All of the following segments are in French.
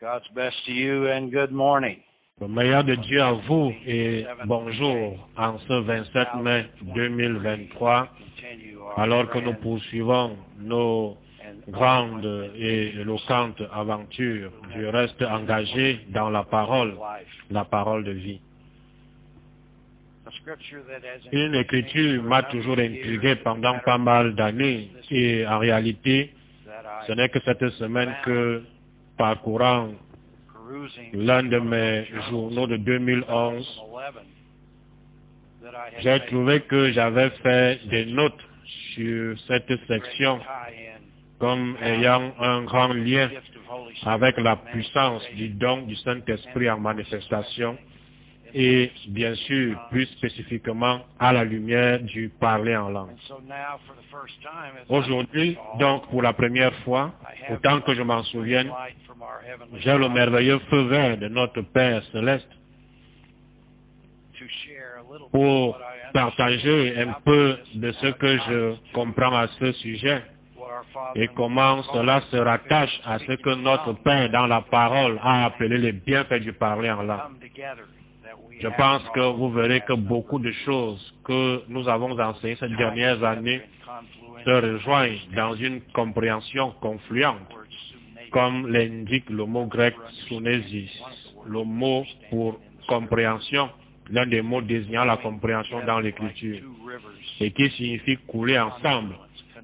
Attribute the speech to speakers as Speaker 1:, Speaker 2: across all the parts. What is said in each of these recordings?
Speaker 1: God's best to you and good morning.
Speaker 2: Le meilleur de Dieu à vous et bonjour en ce 27 mai 2023, alors que nous poursuivons nos grandes et éloquentes aventures. Je reste engagé dans la parole de vie. Une écriture m'a toujours intrigué pendant pas mal d'années et en réalité, ce n'est que cette semaine que, parcourant l'un de mes journaux de 2011, j'ai trouvé que j'avais fait des notes sur cette section comme ayant un grand lien avec la puissance du don du Saint-Esprit en manifestation et bien sûr plus spécifiquement à la lumière du parler en langue. Aujourd'hui, donc pour la première fois, autant que je m'en souvienne, j'ai le merveilleux feu vert de notre Père Céleste pour partager un peu de ce que je comprends à ce sujet et comment cela se rattache à ce que notre Père dans la parole a appelé les bienfaits du parler en langue. Je pense que vous verrez que beaucoup de choses que nous avons enseignées ces dernières années se rejoignent dans une compréhension confluente, comme l'indique le mot grec sunesis, le mot pour compréhension, l'un des mots désignant la compréhension dans l'écriture, et qui signifie couler ensemble,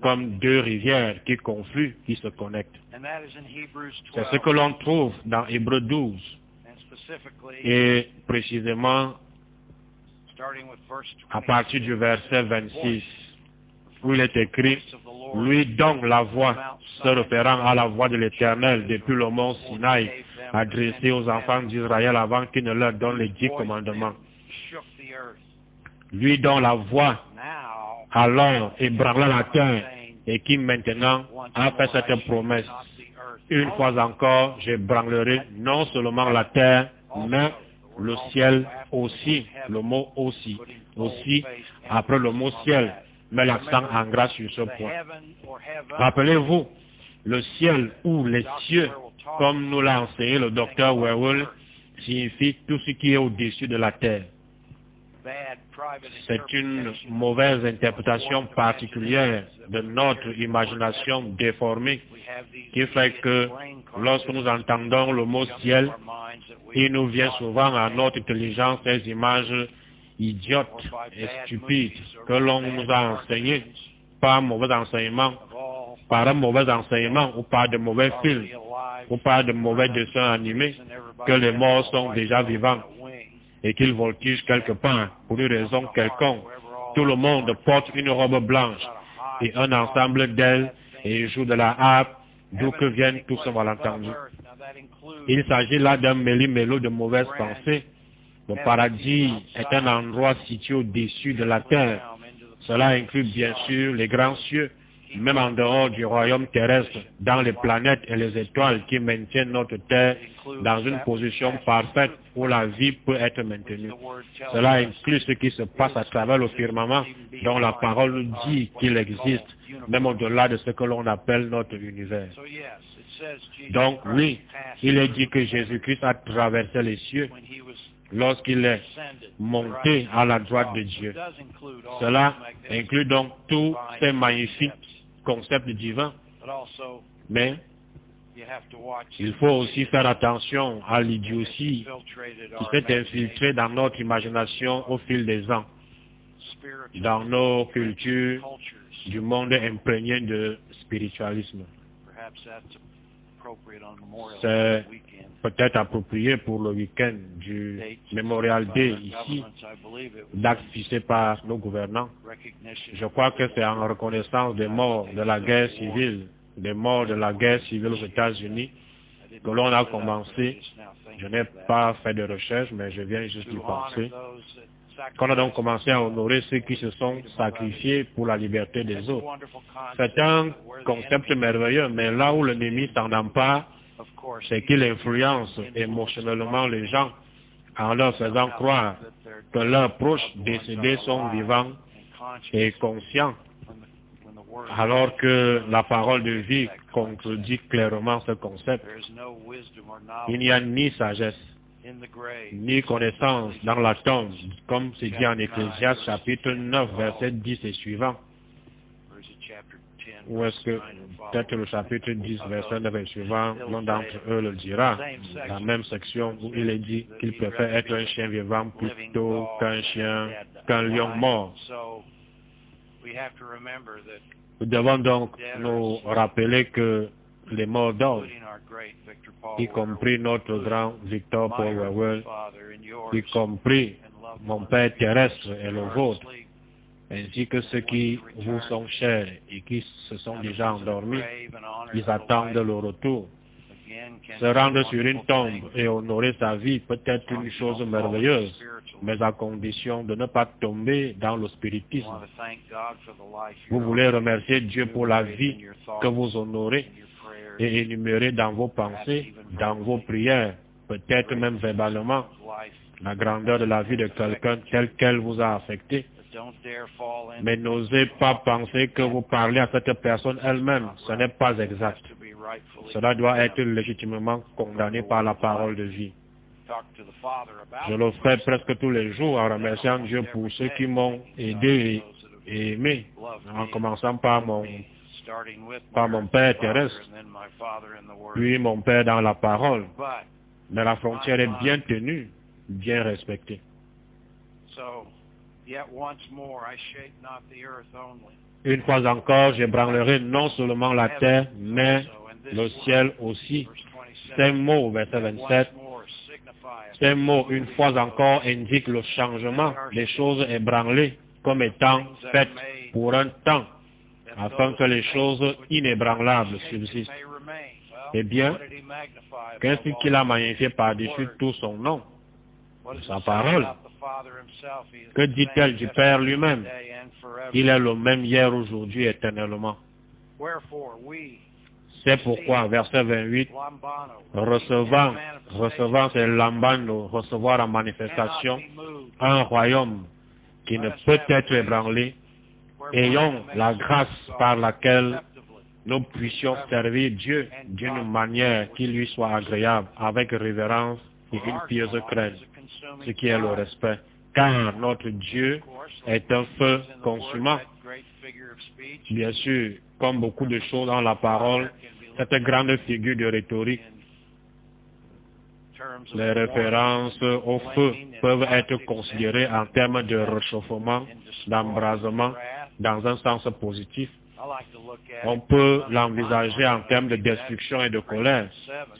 Speaker 2: comme deux rivières qui confluent, qui se connectent. C'est ce que l'on trouve dans Hébreux 12. Et précisément à partir du verset 26, où il est écrit, « Lui dont la voix, se référant à la voix de l'Éternel depuis le mont Sinaï, adressée aux enfants d'Israël avant qu'il ne leur donne les 10 commandements. Lui dont la voix alors ébranla la terre et qui maintenant a fait cette promesse. Une fois encore, j'ébranlerai non seulement la terre, mais le ciel aussi, le mot aussi, après le mot ciel, met l'accent en grâce sur ce point. Rappelez-vous, le ciel ou les cieux, comme nous l'a enseigné le docteur Wewell, signifie tout ce qui est au-dessus de la terre. C'est une mauvaise interprétation particulière de notre imagination déformée qui fait que lorsque nous entendons le mot ciel, il nous vient souvent à notre intelligence ces images idiotes et stupides que l'on nous a enseignées par mauvais enseignement, par un mauvais enseignement ou par de mauvais films ou par de mauvais dessins animés, que les morts sont déjà vivants et qu'ils voltigent quelque part pour une raison quelconque. Tout le monde porte une robe blanche et un ensemble d'ailes et joue de la harpe, d'où que viennent tous ces malentendus. Il s'agit là d'un méli-mélo de mauvaises pensées. Le paradis est un endroit situé au-dessus de la terre. Cela inclut bien sûr les grands cieux, même en dehors du royaume terrestre, dans les planètes et les étoiles qui maintiennent notre terre dans une position parfaite où la vie peut être maintenue. Cela inclut ce qui se passe à travers le firmament, dont la parole nous dit qu'il existe, même au-delà de ce que l'on appelle notre univers. Donc oui, il est dit que Jésus-Christ a traversé les cieux lorsqu'il est monté à la droite de Dieu. Cela inclut donc tous ces magnifiques concepts divins, mais il faut aussi faire attention à l'idiotie qui s'est infiltrée dans notre imagination au fil des ans, dans nos cultures du monde imprégné de spiritualisme. C'est peut-être approprié pour le week-end du Memorial Day ici, date fixée par nos gouvernants. Je crois que c'est en reconnaissance des morts de la guerre civile, aux États-Unis, que l'on a commencé. Je n'ai pas fait de recherche, mais je viens juste d'y penser. Qu'on a donc commencé à honorer ceux qui se sont sacrifiés pour la liberté des autres. C'est un concept merveilleux, mais là où l'ennemi s'en empare, c'est qu'il influence émotionnellement les gens en leur faisant croire que leurs proches décédés sont vivants et conscients alors que la parole de vie contredit clairement ce concept. Il n'y a ni sagesse, ni connaissance dans la tombe, comme c'est dit en Ecclésiaste chapitre 9, verset 10 et suivant. Ou est-ce que peut-être le chapitre 10, verset 9 et suivant, l'un d'entre eux le dira, la même section où il est dit qu'il préfère être un chien vivant plutôt qu'un lion mort. Nous devons donc nous rappeler que les morts dorment, y compris notre grand Victor Paul Wewell, y compris mon Père terrestre et le vôtre, ainsi que ceux qui vous sont chers et qui se sont déjà endormis, ils attendent le retour. Se rendre sur une tombe et honorer sa vie peut être une chose merveilleuse, mais à condition de ne pas tomber dans le spiritisme. Vous voulez remercier Dieu pour la vie que vous honorez et énumérer dans vos pensées, dans vos prières, peut-être même verbalement, la grandeur de la vie de quelqu'un telle qu'elle vous a affecté. Mais n'osez pas penser que vous parlez à cette personne elle-même. Ce n'est pas exact. Cela doit être légitimement condamné par la parole de vie. Je le fais presque tous les jours en remerciant Dieu pour ceux qui m'ont aidé et aimé, en commençant par mon Père terrestre, puis mon Père dans la parole. Mais la frontière est bien tenue, bien respectée. Une fois encore, j'ébranlerai non seulement la terre, mais le ciel aussi. Ces mots, verset 27, ces mots, une fois encore, indiquent le changement des choses ébranlées comme étant faites pour un temps, afin que les choses inébranlables subsistent. Eh bien, qu'est-ce qu'il a magnifié par-dessus tout son nom? Sa parole. Que dit-elle du Père lui-même? Il est le même hier, aujourd'hui, éternellement. C'est pourquoi, verset 28, recevant c'est lambano, recevoir en manifestation un royaume qui ne peut être ébranlé, ayons la grâce par laquelle nous puissions servir Dieu d'une manière qui lui soit agréable, avec révérence et une pieuse crainte, ce qui est le respect. Car notre Dieu est un feu consumant. Bien sûr, comme beaucoup de choses dans la parole, cette grande figure de rhétorique, les références au feu peuvent être considérées en termes de réchauffement, d'embrasement, dans un sens positif. On peut l'envisager en termes de destruction et de colère.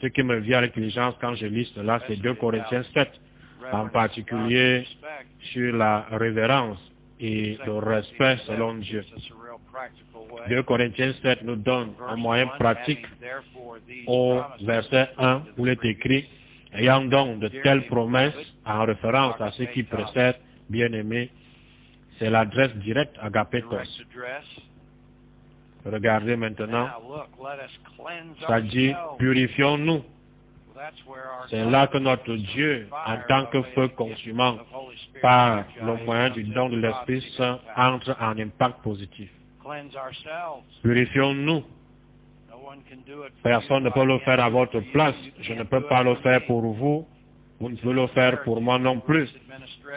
Speaker 2: Ce qui me vient à l'intelligence quand je lis cela, c'est 2 Corinthiens 7, en particulier sur la révérence et le respect selon Dieu. 2 Corinthiens 7 nous donne un moyen pratique au verset 1 où il est écrit « Ayant donc de telles promesses en référence à ce qui précède, bien-aimés, c'est l'adresse directe agapetos. » Regardez maintenant, ça dit « Purifions-nous ». C'est là que notre Dieu, en tant que feu consumant, par le moyen du don de l'Esprit Saint, entre en impact positif. Purifions-nous. Personne ne peut le faire à votre place. Je ne peux pas le faire pour vous. Vous ne pouvez le faire pour moi non plus.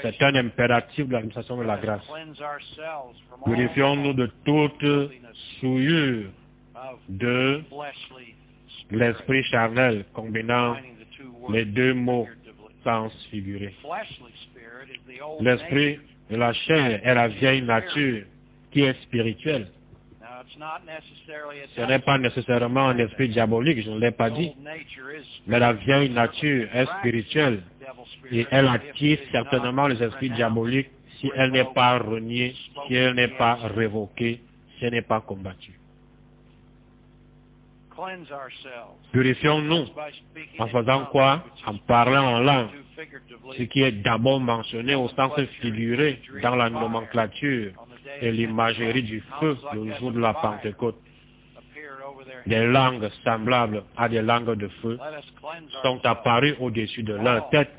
Speaker 2: C'est un impératif de l'administration de la grâce. Purifions-nous de toute souillure de l'esprit charnel, combinant les 2 mots sens figurés. L'esprit de la chair est la vieille nature qui est spirituelle. Ce n'est pas nécessairement un esprit diabolique, je ne l'ai pas dit, mais la vieille nature est spirituelle et elle attire certainement les esprits diaboliques si elle n'est pas reniée, si elle n'est pas révoquée, si elle n'est pas combattue. Purifions-nous en faisant quoi? En parlant en langue, ce qui est d'abord mentionné au sens figuré dans la nomenclature et l'imagerie du feu le jour de la Pentecôte. Des langues semblables à des langues de feu sont apparues au-dessus de leur tête.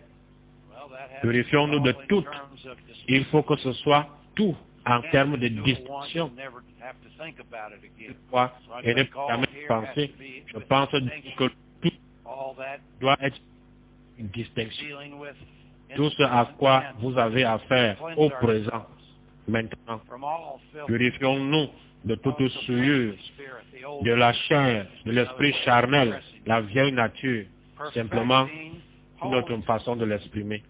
Speaker 2: Purifions-nous de toutes. Il faut que ce soit tout en termes de distinction et ne jamais penser. Je pense que tout doit être une distinction. Tout ce à quoi vous avez affaire au présent, maintenant, purifions-nous de toute souillure, de la chair, de l'esprit charnel, la vieille nature, simplement notre façon de l'exprimer.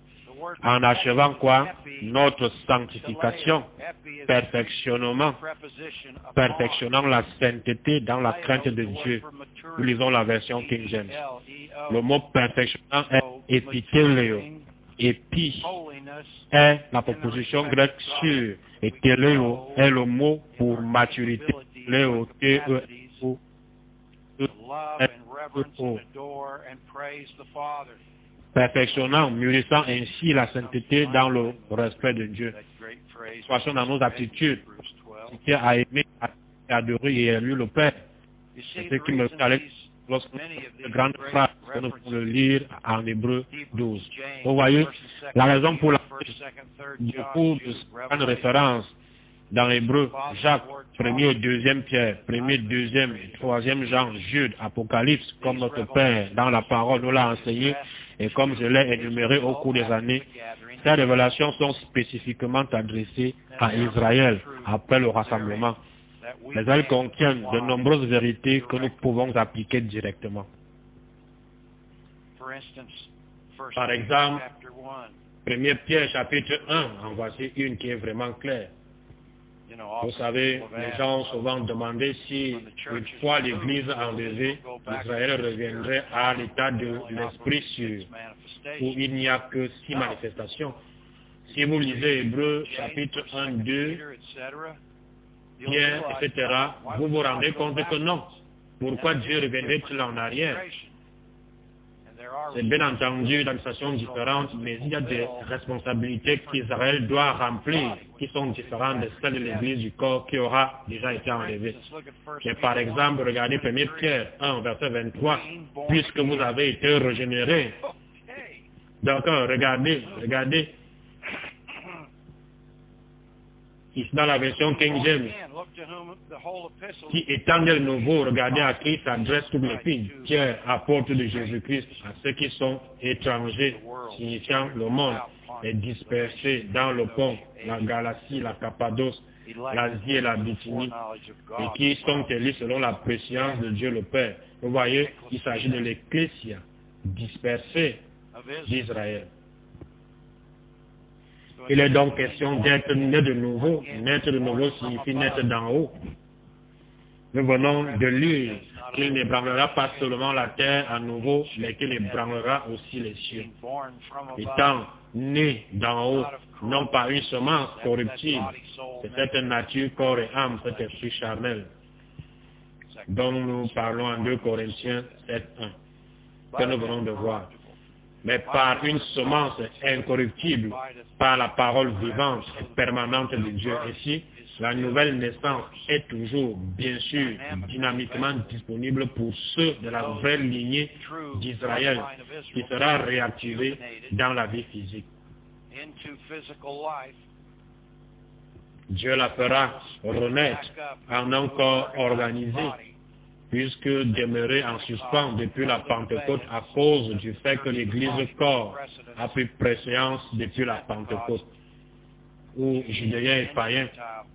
Speaker 2: En achevant quoi? Notre sanctification, perfectionnement, perfectionnant la sainteté dans la crainte de Dieu. Nous lisons la version King James. Le mot perfectionnant est épithéléo. Épi est la proposition grecque sûre. Et téléo est le mot pour maturité. Léo, T-E-O. Perfectionnant, mûrissant ainsi la sainteté dans le respect de Dieu. Soyons dans nos attitudes, qui a aimé, a adoré et élu le Père. C'est ce qui me fait lorsque nous grande phrase que nous pouvons le lire en Hébreu 12. Vous voyez, la raison pour laquelle beaucoup de références dans l'Hébreu, Jacques, 1er et 2e Pierre, 1er, 2e et 3e Jean, Jude, Apocalypse, comme notre Père dans la parole nous l'a enseigné et comme je l'ai énuméré au cours des années, ces révélations sont spécifiquement adressées à Israël après le rassemblement. Mais elles contiennent de nombreuses vérités que nous pouvons appliquer directement. Par exemple, 1er Pierre chapitre 1, en voici une qui est vraiment claire. Vous savez, les gens ont souvent demandé si, une fois l'Église enlevée, Israël reviendrait à l'état de l'Esprit sûr, où il n'y a que 6 manifestations. Si vous lisez Hébreux chapitre 1, 2, Pierre, etc., vous vous rendez compte que non. Pourquoi Dieu reviendrait-il en arrière? C'est bien entendu d'administrations différentes, mais il y a des responsabilités qu'Israël doit remplir, qui sont différentes de celles de l'Église du corps qui aura déjà été enlevée. Mais par exemple, regardez 1 Pierre 1, verset 23, puisque vous avez été régénérés. Donc, regardez, ici dans la version King James, qui étant de nouveau, regardez à qui s'adresse toute l'épître, Pierre, apôtre de Jésus-Christ, à ceux qui sont étrangers, signifiant le monde, et dispersés dans le pont, la Galatie, la Cappadoce, l'Asie et la Bithynie, et qui sont élus selon la préscience de Dieu le Père. Vous voyez, il s'agit de l'Ecclésia dispersée d'Israël. Il est donc question d'être né de nouveau. Naître de nouveau signifie naître d'en haut. Nous venons de lire qu'il n'ébranlera pas seulement la terre à nouveau, mais qu'il ébranlera aussi les cieux. Étant né d'en haut, non pas une semence corruptible, c'est cette nature, corps et âme, cet esprit charnel, dont nous parlons en 2 Corinthiens 7:1, que nous venons de voir. Mais par une semence incorruptible, par la parole vivante et permanente de Dieu. Ici, la nouvelle naissance est toujours, bien sûr, dynamiquement disponible pour ceux de la vraie lignée d'Israël, qui sera réactivée dans la vie physique. Dieu la fera renaître en un corps organisé, puisque demeuré en suspens depuis la Pentecôte à cause du fait que l'Église corps a pris préséance depuis la Pentecôte, où Judéens et païens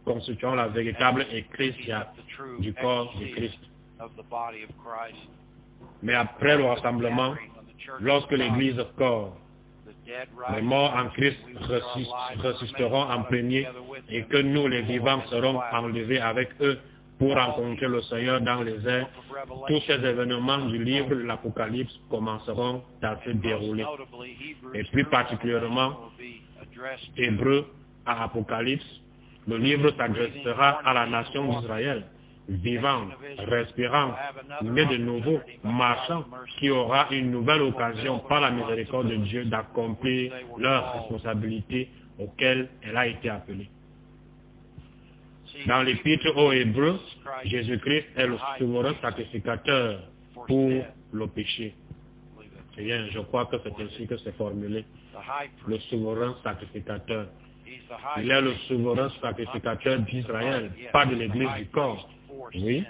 Speaker 2: constituant la véritable ecclésia du corps de Christ. Mais après le rassemblement, lorsque l'Église corps, les morts en Christ ressusciteront en premier et que nous, les vivants, serons enlevés avec eux pour rencontrer le Seigneur dans les airs, tous ces événements du livre de l'Apocalypse commenceront à se dérouler. Et plus particulièrement, Hébreux à Apocalypse, le livre s'adressera à la nation d'Israël, vivante, respirant, née de nouveau, marchant, qui aura une nouvelle occasion par la miséricorde de Dieu d'accomplir leurs responsabilités auxquelles elle a été appelée. Dans l'Épître aux Hébreux, Jésus-Christ est le souverain sacrificateur pour le péché. Bien, je crois que c'est ainsi que c'est formulé. Le souverain sacrificateur. Il est le souverain sacrificateur d'Israël, pas de l'Église du corps. Oui,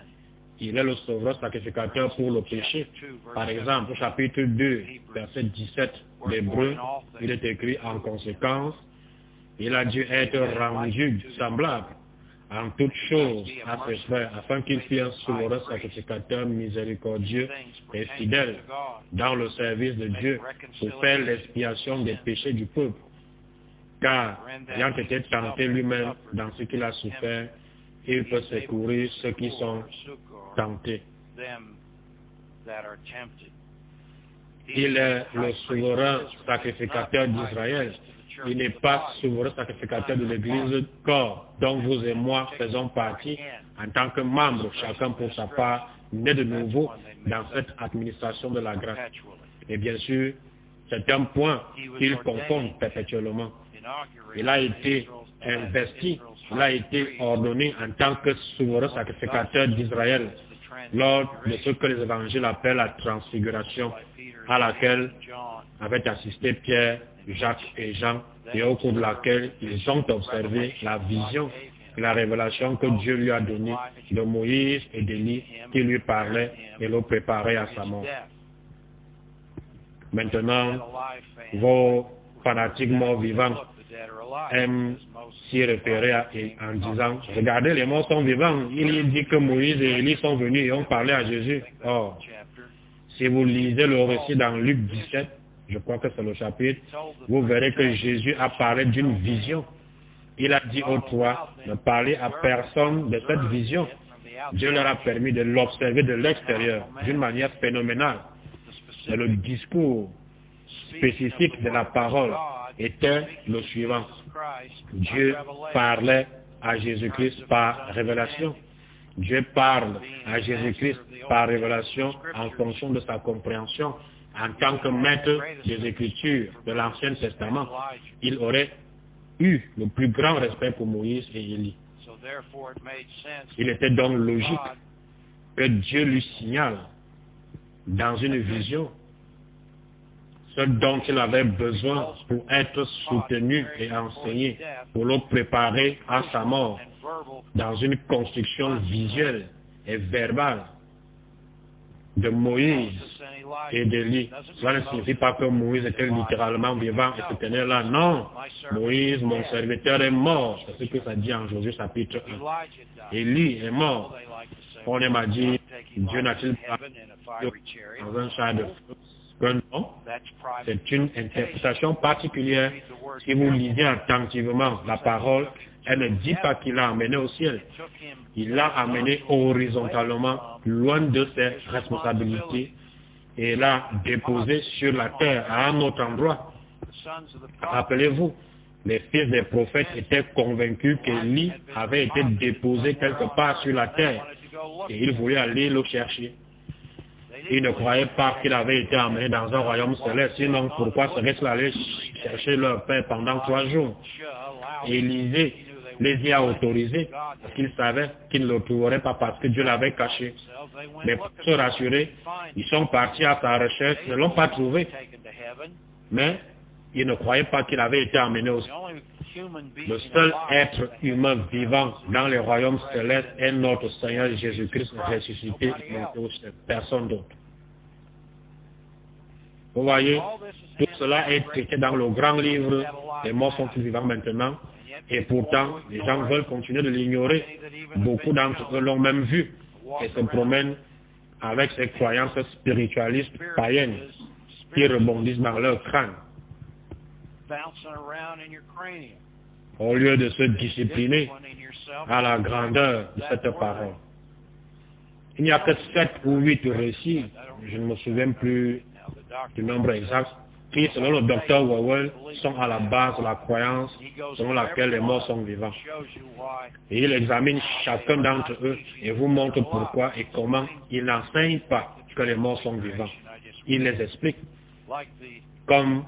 Speaker 2: il est le souverain sacrificateur pour le péché. Par exemple, au chapitre 2, verset 17 d'Hébreux, il est écrit en conséquence, il a dû être rendu semblable en toutes choses à ses frères, afin qu'il fût un souverain sacrificateur miséricordieux et fidèle dans le service de Dieu pour faire l'expiation des péchés du peuple. Car, ayant été tenté lui-même dans ce qu'il a souffert, il peut secourir ceux qui sont tentés. Il est le souverain sacrificateur d'Israël. Il n'est pas souverain sacrificateur de l'Église corps, dont vous et moi faisons partie en tant que membres, chacun pour sa part, né de nouveau dans cette administration de la grâce. Et bien sûr, c'est un point qu'il confond perpétuellement. Il a été investi, il a été ordonné en tant que souverain sacrificateur d'Israël lors de ce que les évangiles appellent la transfiguration, à laquelle avaient assisté Pierre, Jacques et Jean, et au cours de laquelle ils ont observé la vision et la révélation que Dieu lui a donnée de Moïse et d'Élie qui lui parlaient et le préparaient à sa mort. Maintenant, vos fanatiques morts vivants aiment s'y référer en disant, regardez, les morts sont vivants. Il dit que Moïse et Élie sont venus et ont parlé à Jésus. Or, si vous lisez le récit dans Luc 17, je crois que c'est le chapitre, vous verrez que Jésus a parlé d'une vision. Il a dit aux trois de parler à personne de cette vision. Dieu leur a permis de l'observer de l'extérieur d'une manière phénoménale. Et le discours spécifique de la parole était le suivant. Dieu parlait à Jésus-Christ par révélation. Dieu parle à Jésus-Christ par révélation en fonction de sa compréhension. En tant que maître des Écritures de l'Ancien Testament, il aurait eu le plus grand respect pour Moïse et Élie. Il était donc logique que Dieu lui signale dans une vision ce dont il avait besoin pour être soutenu et enseigné, pour le préparer à sa mort, dans une construction visuelle et verbale de Moïse et d'Élie. Cela ne signifie pas que Moïse était littéralement vivant et se tenait là. Non, Moïse, mon serviteur, est mort. C'est ce que ça dit en Josué chapitre 1. Élie est mort. On aime à dire, Dieu n'a-t-il pas dans un char de feu? Que non, c'est une interprétation particulière. Si vous lisez attentivement la parole, elle ne dit pas qu'il l'a amené au ciel. Il l'a amené horizontalement, loin de ses responsabilités, et l'a déposé sur la terre, à un autre endroit. Rappelez-vous, les fils des prophètes étaient convaincus qu'Élie avait été déposé quelque part sur la terre, et ils voulaient aller le chercher. Ils ne croyaient pas qu'il avait été emmené dans un royaume céleste, sinon pourquoi serait-il allé chercher leur père pendant 3 jours? Élisée les y a autorisés, parce qu'ils savaient qu'ils ne le trouveraient pas parce que Dieu l'avait caché. Mais pour se rassurer, ils sont partis à sa recherche, ils ne l'ont pas trouvé. Mais ils ne croyaient pas qu'il avait été emmené au ciel. Le seul être humain vivant dans les royaumes célestes est notre Seigneur Jésus-Christ ressuscité et monté au ciel. Personne d'autre. Vous voyez, tout cela est traité dans le grand livre. Les morts sont-ils vivants maintenant? Et pourtant, les gens veulent continuer de l'ignorer. Beaucoup d'entre eux l'ont même vu et se promènent avec ces croyances spiritualistes païennes qui rebondissent dans leur crâne. Au lieu de se discipliner à la grandeur de cette parole. Il n'y a que 7 ou 8 récits, je ne me souviens plus du nombre exact, qui, selon le docteur Wowell, sont à la base de la croyance selon laquelle les morts sont vivants. Et il examine chacun d'entre eux et vous montre pourquoi et comment il n'enseigne pas que les morts sont vivants. Il les explique, comme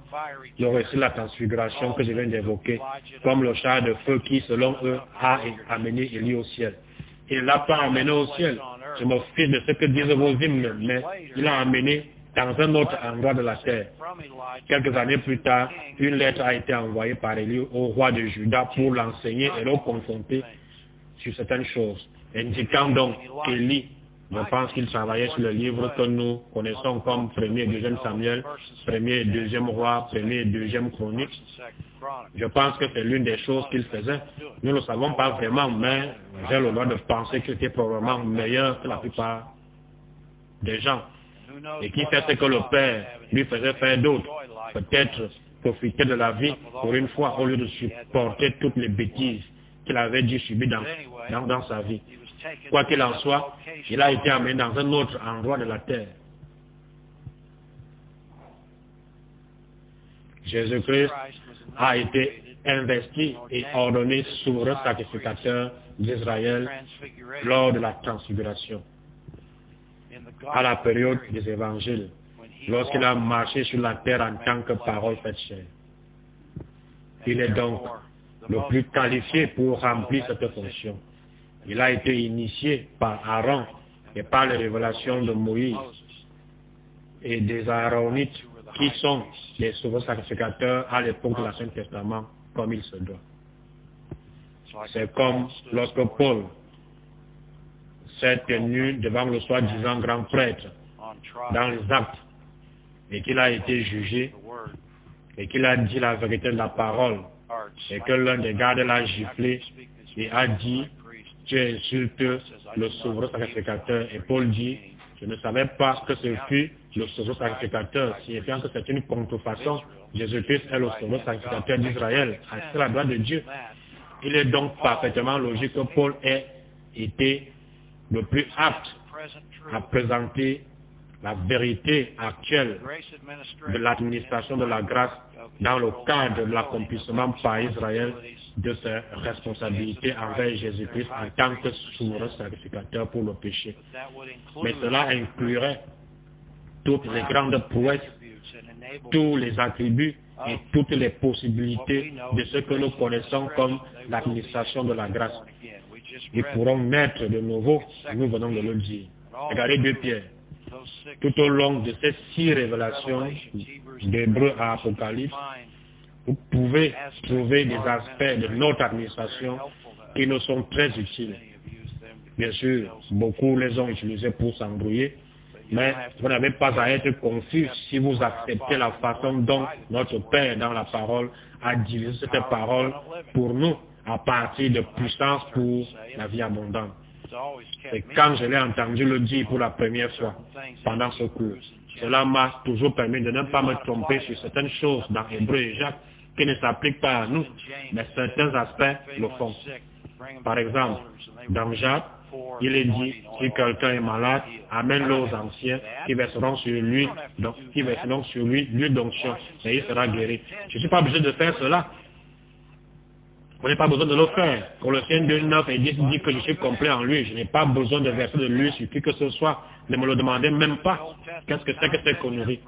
Speaker 2: le récit de la transfiguration que je viens d'évoquer, comme le char de feu qui, selon eux, a amené Élie au ciel. Il ne l'a pas amené au ciel. Je me fiche de ce que disent vos hymnes, mais il a amené dans un autre endroit de la terre. Quelques années plus tard, une lettre a été envoyée par Élie au roi de Juda pour l'enseigner et le confronter sur certaines choses, indiquant donc qu'Élie, je pense qu'il travaillait sur le livre que nous connaissons comme 1er et 2e Samuel, 1er et 2e Roi, 1er et 2e Chronique. Je pense que c'est l'une des choses qu'il faisait. Nous ne le savons pas vraiment, mais j'ai le droit de penser qu'il était probablement meilleur que la plupart des gens. Et qui fait ce que le Père lui faisait faire d'autres. Peut-être profiter de la vie pour une fois au lieu de supporter toutes les bêtises qu'il avait dû subir dans sa vie. Quoi qu'il en soit, il a été amené dans un autre endroit de la terre. Jésus-Christ a été investi et ordonné souverain sacrificateur d'Israël lors de la transfiguration, à la période des évangiles, lorsqu'il a marché sur la terre en tant que parole faite chair. Il est donc le plus qualifié pour remplir cette fonction. Il a été initié par Aaron et par les révélations de Moïse et des Aaronites qui sont les souverains sacrificateurs à l'époque de l'Ancien Testament, comme il se doit. C'est comme lorsque Paul s'est tenu devant le soi-disant grand prêtre dans les actes et qu'il a été jugé et qu'il a dit la vérité de la parole et que l'un des gardes l'a giflé et a dit « Tu insultes le souverain sacrificateur » et Paul dit « Je ne savais pas que ce fut le souverain sacrificateur » signifiant que c'est une contrefaçon. Jésus-Christ est le souverain sacrificateur d'Israël, assis à la droite de Dieu. Il est donc parfaitement logique que Paul ait été le plus apte à présenter la vérité actuelle de l'administration de la grâce dans le cadre de l'accomplissement par Israël de ses responsabilités envers Jésus-Christ en tant que souverain sacrificateur pour le péché. Mais cela inclurait toutes les grandes prouesses, tous les attributs et toutes les possibilités de ce que nous connaissons comme l'administration de la grâce. Ils pourront naître de nouveau, nous venons de le dire. Regardez 2 Pierre. Tout au long de ces 6 révélations d'Hébreux à Apocalypse, vous pouvez trouver des aspects de notre administration qui nous sont très utiles. Bien sûr, beaucoup les ont utilisés pour s'embrouiller, mais vous n'avez pas à être confus si vous acceptez la façon dont notre Père dans la parole a divisé cette parole pour nous à partir de puissance pour la vie abondante. Et quand je l'ai entendu le dire pour la première fois pendant ce cours, cela m'a toujours permis de ne pas me tromper sur certaines choses dans Hébreux et Jacques qui ne s'appliquent pas à nous, mais certains aspects le font. Par exemple, dans Jacques, il est dit, si quelqu'un est malade, amène-le aux anciens qui verseront sur lui, l'huile d'onction, et il sera guéri. Je ne suis pas obligé de faire cela. Vous n'avez pas besoin de le faire. Colossiens 2, 9 et 10 dit que je suis complet en lui. Je n'ai pas besoin de verser de l'huile sur qui que ce soit. Ne me le demandez même pas. Qu'est-ce que c'est que cette connerie?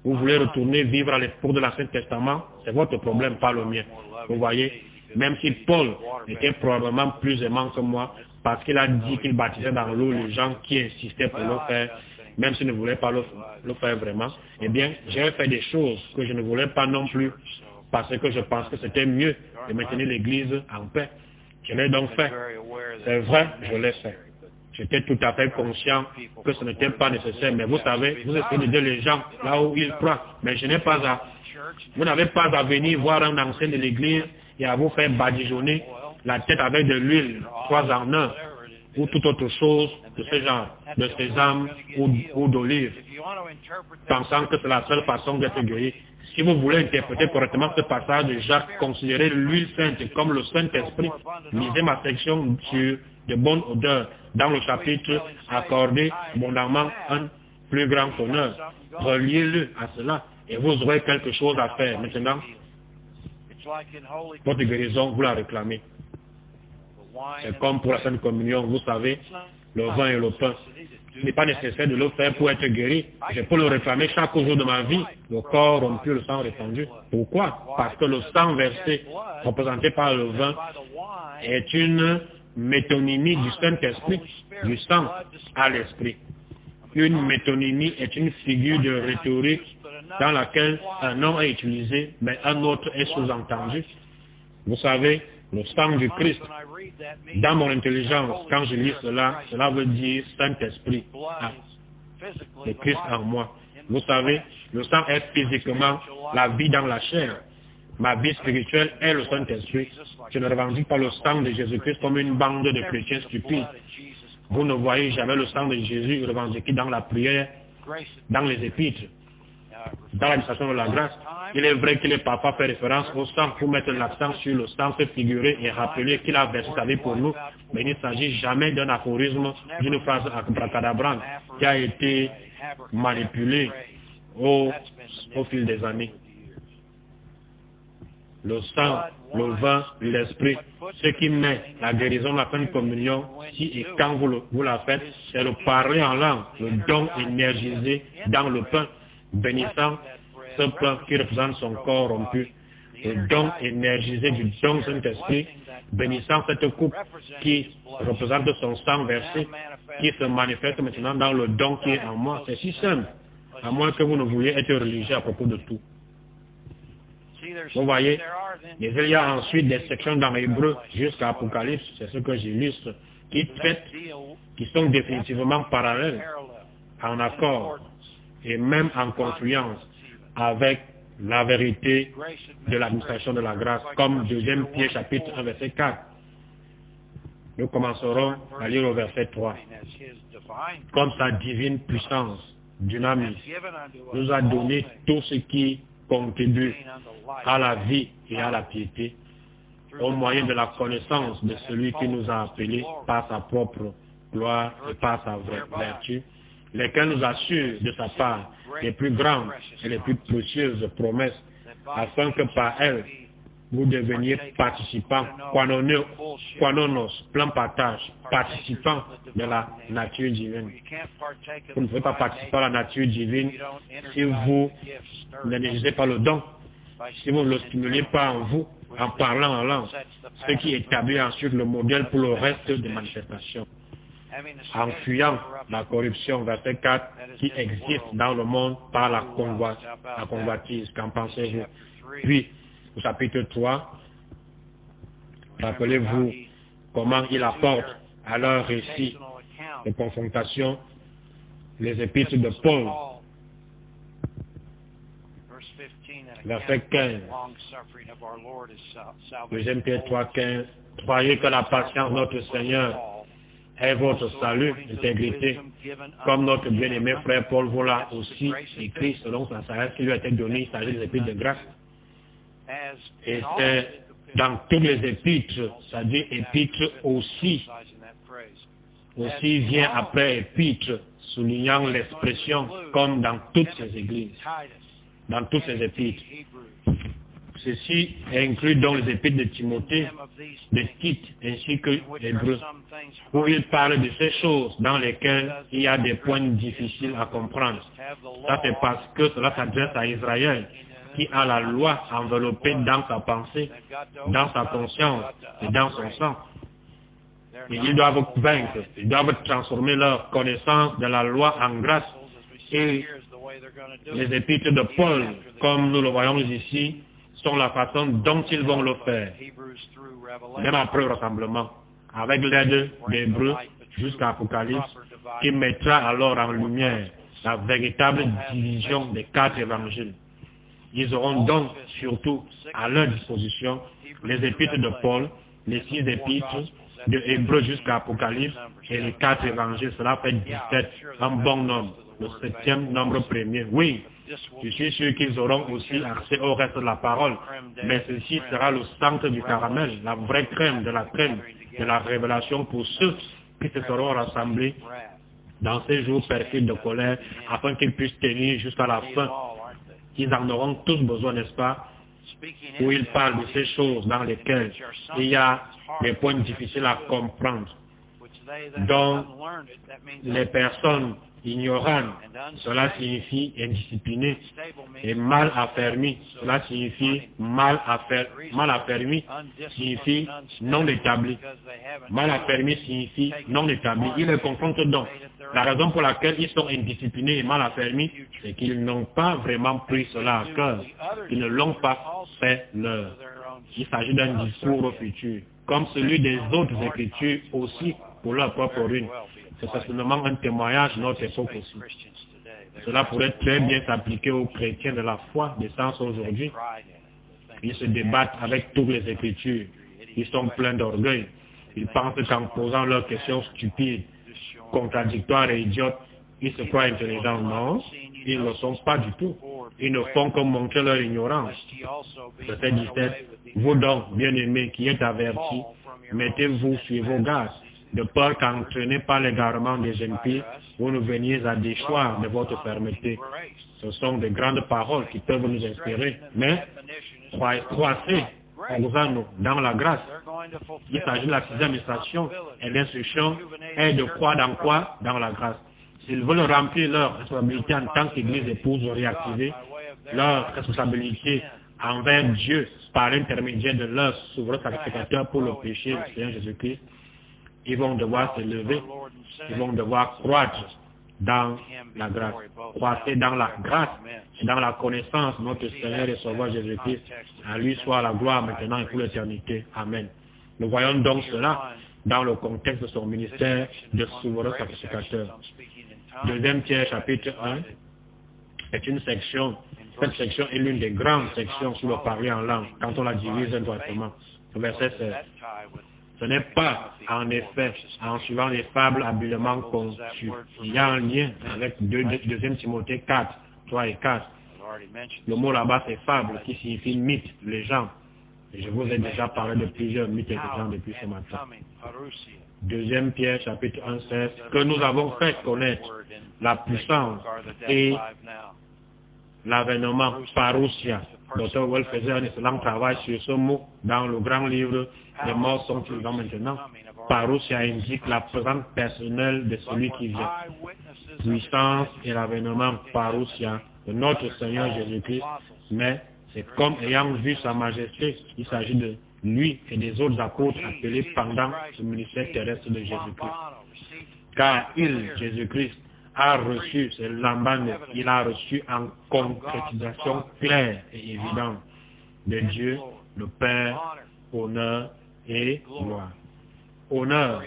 Speaker 2: Vous voulez retourner vivre à l'époque de l'Ancien Testament? C'est votre problème, pas le mien. Vous voyez, même si Paul était probablement plus aimant que moi, parce qu'il a dit qu'il baptisait dans l'eau les gens qui insistaient pour le faire, même s'ils ne voulaient pas le faire vraiment, eh bien, j'ai fait des choses que je ne voulais pas non plus, parce que je pense que c'était mieux de maintenir l'Église en paix. Je l'ai donc fait. C'est vrai, je l'ai fait. J'étais tout à fait conscient que ce n'était pas nécessaire, mais vous savez, vous essayez d'aider les gens là où ils croient, mais vous n'avez pas à venir voir un ancien de l'Église et à vous faire badigeonner la tête avec de l'huile, 3 en 1, ou toute autre chose de ce genre, de sésame ou d'olive, pensant que c'est la seule façon d'être guéri. Si vous voulez interpréter correctement ce passage de Jacques, considérez l'huile sainte comme le Saint-Esprit. Lisez ma section sur de bonne odeur dans le chapitre accordé abondamment un plus grand honneur. Reliez-le à cela et vous aurez quelque chose à faire. Maintenant, votre guérison, vous la réclamez. C'est comme pour la Sainte Communion, vous savez, le vin et le pain. Ce n'est pas nécessaire de le faire pour être guéri. Je peux le réclamer chaque jour de ma vie. Le corps rompu, le sang répandu. Pourquoi? Parce que le sang versé, représenté par le vin, est une métonymie du Saint-Esprit, du sang à l'Esprit. Une métonymie est une figure de rhétorique dans laquelle un nom est utilisé, mais un autre est sous-entendu. Vous savez, le sang du Christ. Dans mon intelligence, quand je lis cela, cela veut dire Saint-Esprit, le Christ en moi. Vous savez, le sang est physiquement la vie dans la chair. Ma vie spirituelle est le Saint-Esprit. Je ne revendique pas le sang de Jésus-Christ comme une bande de chrétiens stupides. Vous ne voyez jamais le sang de Jésus revendiqué dans la prière, dans les épîtres, dans l'administration de la grâce. Il est vrai qu'il est parfois fait référence au sang pour mettre l'accent sur le sang, se figurer et rappeler qu'il a versé sa vie pour nous. Mais il ne s'agit jamais d'un aphorisme, d'une phrase abracadabrante qui a été manipulée au fil des années. Le sang, le vin, l'esprit, ce qui met la guérison de la pleine communion, si et quand vous la faites, c'est le parler en langue, le don énergisé dans le pain, bénissant ce pain qui représente son corps rompu, le don énergisé du don Saint-Esprit, bénissant cette coupe qui représente son sang versé, qui se manifeste maintenant dans le don qui est en moi. C'est si simple, à moins que vous ne vouliez être religieux à propos de tout. Vous voyez, mais il y a ensuite des sections dans l'Hébreu jusqu'à Apocalypse, c'est ce que j'illustre, qui sont définitivement parallèles, en accord et même en confluence avec la vérité de l'administration de la grâce, comme 2 Pierre chapitre 1 verset 4. Nous commencerons à lire au verset 3. Comme sa divine puissance, dynamis, nous a donné tout ce qui contribue à la vie et à la piété, au moyen de la connaissance de celui qui nous a appelés par sa propre gloire et par sa vertu, lesquels nous assurent de sa part les plus grandes et les plus précieuses promesses, afin que par elles, vous deveniez participants, quanonos, plein partage, participants de la nature divine. Vous ne pouvez pas participer à la nature divine si vous n'exercez pas le don, si vous ne le stimulez pas en vous, en parlant en langue, ce qui établit ensuite le modèle pour le reste des manifestations. En fuyant la corruption, verset 4, qui existe dans le monde par la convoitise. Qu'en pensez-vous? Puis, au chapitre 3, rappelez-vous comment il apporte à leur récit de confrontation les épîtres de Paul. Verset 15. 2 Pierre 3, 15. Croyez que la patience de notre Seigneur est votre salut, intégrité, comme notre bien-aimé frère Paul vous l'a aussi écrit selon sa sagesse qui lui a été donnée, il s'agit des épîtres de grâce. Et c'est dans toutes les épîtres, c'est-à-dire épîtres aussi vient après épître, soulignant l'expression comme dans toutes ces églises, dans toutes ces épîtres. Ceci inclut donc les épîtres de Timothée, de Tite, ainsi que l'Hébreu, où il parle de ces choses dans lesquelles il y a des points difficiles à comprendre. Ça, c'est parce que cela s'adresse à Israël, qui a la loi enveloppée dans sa pensée, dans sa conscience et dans son sang. Et ils doivent vaincre, ils doivent transformer leur connaissance de la loi en grâce. Et les épîtres de Paul, comme nous le voyons ici, sont la façon dont ils vont le faire, même après le rassemblement, avec l'aide d'Hébreux jusqu'à Apocalypse, qui mettra alors en lumière la véritable division des 4 évangiles. Ils auront donc surtout à leur disposition les épîtres de Paul, les 6 épîtres, de Hébreux jusqu'à Apocalypse et les 4 évangiles. Cela fait 17, un bon nombre, le 7e nombre premier. Oui, je suis sûr qu'ils auront aussi accès au reste de la parole, mais ceci sera le centre du caramel, la vraie crème de la crème de la révélation pour ceux qui se seront rassemblés dans ces jours perfides de colère, afin qu'ils puissent tenir jusqu'à la fin. Ils en auront tous besoin, n'est-ce pas, où il parle de ces choses dans lesquelles il y a des points difficiles à comprendre. Donc, les personnes ignorantes, cela signifie indiscipliné, et mal affermi, cela signifie mal affermi, signifie non établi. Mal affermi signifie non établi. Il les confronte donc, La raison pour laquelle ils sont indisciplinés et mal affermis, c'est qu'ils n'ont pas vraiment pris cela à cœur. Ils ne l'ont pas fait leur. Il s'agit d'un discours au futur, comme celui des autres Écritures aussi pour leur propre ruine. C'est certainement un témoignage de notre époque aussi. Cela pourrait très bien s'appliquer aux chrétiens de la foi des sens aujourd'hui. Ils se débattent avec toutes les Écritures. Ils sont pleins d'orgueil. Ils pensent qu'en posant leurs questions stupides, contradictoires et idiotes, ils se croient intelligents. Non, ils ne le sont pas du tout. Ils ne font que montrer leur ignorance. Verset 17. Vous donc, bien-aimés, qui êtes avertis, mettez-vous sur vos gardes, de peur qu'entraînés par l'égarement des impies, vous ne veniez à déchoir de votre fermeté. Ce sont de grandes paroles qui peuvent nous inspirer, mais croissez, nous dans la grâce. Il s'agit de la sixième instruction, et l'instruction est de croire dans quoi? Dans la grâce. S'ils veulent remplir leur responsabilité en tant qu'Église épouse réactiver leur responsabilité envers Dieu par l'intermédiaire de leur souverain sacrificateur pour le péché, le Seigneur Jésus-Christ, ils vont devoir se lever, ils vont devoir croître dans la grâce. Croître dans la grâce et dans la connaissance de notre Seigneur et Sauveur Jésus-Christ. À lui soit la gloire maintenant et pour l'éternité. Amen. Nous voyons donc cela dans le contexte de son ministère de souverain sacrificateur. 2 Pierre chapitre 1 est une section. Cette section est l'une des grandes sections sur le parler en langue, quand on la divise indirectement. Verset 16. Ce n'est pas, en effet, en suivant les fables habilement conçues. Il y a un lien avec 2 Timothée 4, 3 et 4. Le mot là-bas, c'est fable, qui signifie mythe, légende. Et je vous ai déjà parlé de plusieurs mythes et légendes depuis ce matin. 2 Pierre, chapitre 1, 16, que nous avons fait connaître la puissance et l'avènement parousia. Dr. Wells faisait un excellent travail sur ce mot dans le grand livre Les morts sont vivants maintenant. Parousia indique la présence personnelle de celui qui vient. Puissance et l'avènement parousia de notre Seigneur Jésus-Christ, mais c'est comme ayant vu sa majesté. Il s'agit de lui et des autres apôtres appelés pendant le ministère terrestre de Jésus-Christ. Car Jésus-Christ, a reçu, c'est l'ambane, il a reçu en concrétisation claire et évidente de Dieu, le Père, honneur et gloire. Honneur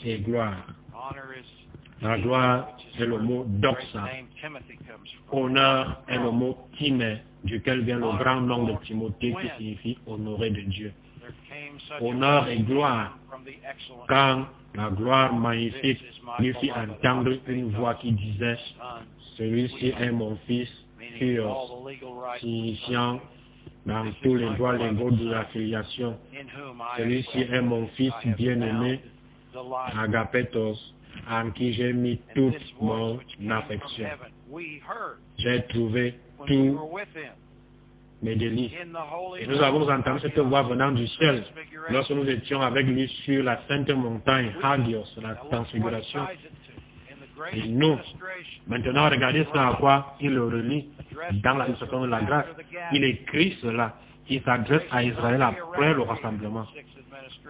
Speaker 2: et gloire. La gloire est le mot doxa. Honneur est le mot timé, duquel vient le grand nom de Timothée qui signifie honoré de Dieu. Honneur et gloire. Quand la gloire magnifique lui fit entendre une voix qui disait « Celui-ci est mon fils, pur, signifiant dans tous les droits légaux de la filiation. Celui-ci est mon fils bien-aimé, agapetos, en qui j'ai mis toute mon affection. J'ai trouvé tout mes délices. » Et nous avons entendu cette voix venant du ciel lorsque nous étions avec lui sur la sainte montagne Hagios, la transfiguration. Et nous, maintenant, regardez ça à quoi il le relie dans la discussion de la grâce. Il écrit cela. Il s'adresse à Israël après le rassemblement.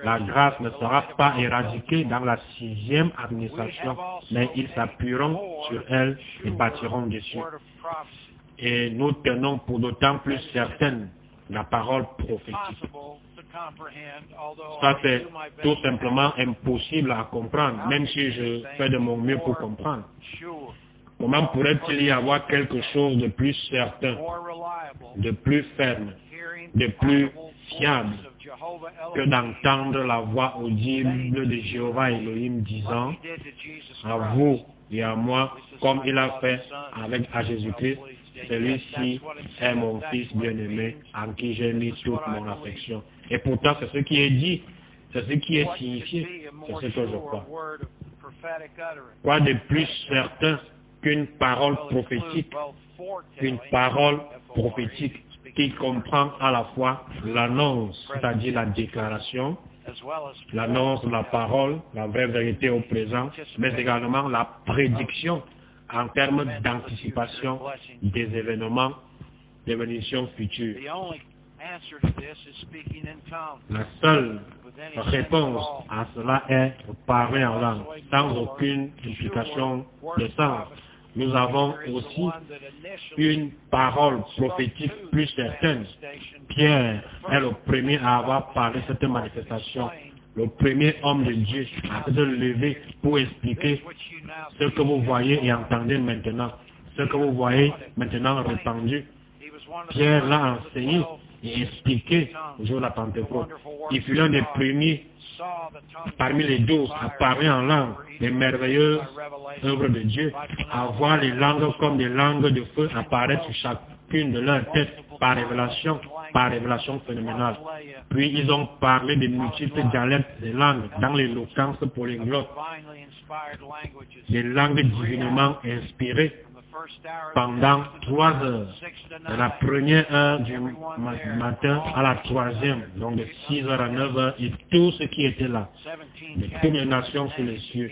Speaker 2: La grâce ne sera pas éradiquée dans la 6e administration, mais ils s'appuieront sur elle et bâtiront dessus. Et nous tenons pour d'autant plus certaine la parole prophétique. Ça, c'est tout simplement impossible à comprendre, même si je fais de mon mieux pour comprendre. Comment pourrait-il y avoir quelque chose de plus certain, de plus ferme, de plus fiable que d'entendre la voix audible de Jéhovah Elohim disant à vous et à moi, comme il a fait à Jésus-Christ, celui-ci est mon fils bien-aimé en qui j'ai mis toute mon affection. Et pourtant, c'est ce qui est dit, c'est ce qui est signifié, c'est ce que je crois. Quoi de plus certain qu'une parole prophétique, qui comprend à la fois l'annonce, c'est-à-dire la déclaration, l'annonce de la parole, la vraie vérité au présent, mais également la prédiction en termes d'anticipation des événements, des bénédictions futures. La seule réponse à cela est de parler en langue, sans aucune implication de sens. Nous avons aussi une parole prophétique plus certaine. Pierre est le premier à avoir parlé de cette manifestation. Le premier homme de Dieu a se levé pour expliquer ce que vous voyez et entendez maintenant. Ce que vous voyez maintenant répandu. Pierre l'a enseigné et expliqué au jour de la Pentecôte. Il fut l'un des premiers parmi les 12 à parler en langue, les merveilleuses œuvres de Dieu, à voir les langues comme des langues de feu apparaître sur chacune de leurs têtes par révélation phénoménale. Puis ils ont parlé des multiples dialectes des langues dans l'éloquence polyglotte, des langues divinement inspirées pendant 3 heures, de la première heure du matin à la 3e, donc de 6 heures à 9 heures, et tout ce qui était là, de toutes les nations sous les cieux,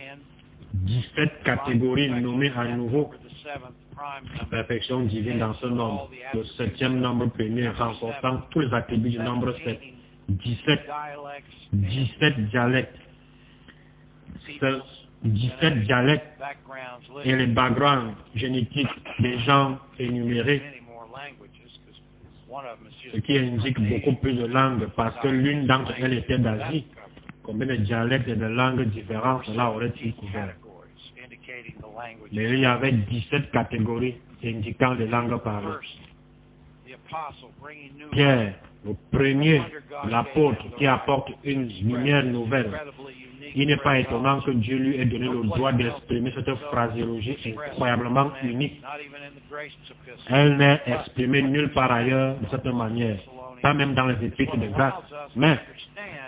Speaker 2: 17 catégories nommées à nouveau, perfection divine dans ce nombre, le 7e nombre premier, renforçant tous les attributs du nombre 7, 17 dialectes, 17 dialectes et les backgrounds génétiques des gens énumérés, ce qui indique beaucoup plus de langues parce que l'une d'entre elles était d'Asie. Combien de dialectes et de langues différentes cela aurait-il couvert? Mais il y avait 17 catégories indiquant les langues parlées. Pierre, le premier, l'apôtre qui apporte une lumière nouvelle. Il n'est pas étonnant que Dieu lui ait donné le droit d'exprimer cette phraséologie incroyablement unique. Elle n'est exprimée nulle part ailleurs de cette manière, pas même dans les épîtres de Grâce. Mais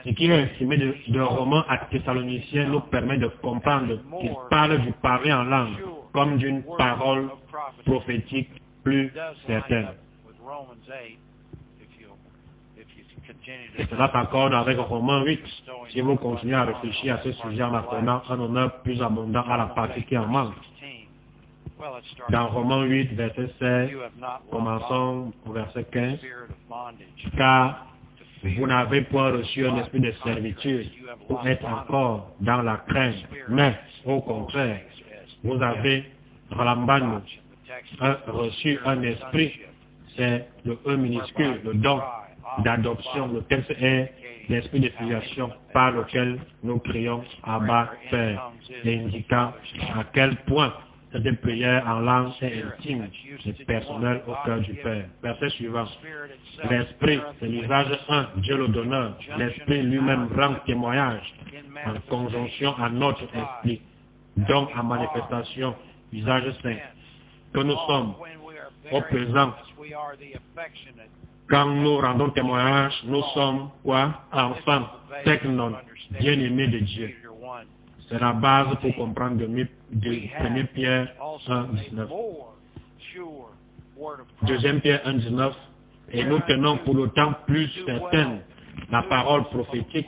Speaker 2: ce qui est exprimé de Romains à Thessaloniciens nous permet de comprendre qu'il parle du parler en langue comme d'une parole prophétique plus certaine. Et cela s'accorde avec Romains 8. Si vous continuez à réfléchir à ce sujet en accordant un honneur plus abondant à la partie qui en manque. Dans Romains 8, verset 16, commençons au verset 15. Car vous n'avez point reçu un esprit de servitude pour être encore dans la crainte, mais au contraire, vous avez reçu un esprit, c'est le E minuscule, le don d'adoption. Le texte est l'esprit de filiation par lequel nous crions Abba Père, indiquant à quel point cette prière en langue est intime et personnelle au cœur du Père. Verset suivant. L'esprit, c'est l'usage 1, Dieu le donneur. L'esprit lui-même rend témoignage en conjonction à notre esprit. Donc en manifestation, usage 5, que nous sommes au présent. Quand nous rendons témoignage, nous sommes quoi? Enfants, technon, bien-aimés de Dieu. C'est la base pour comprendre de 1 Pierre 1, 19. 2 Pierre 1, 19. Et nous tenons pour le temps plus certaine la parole prophétique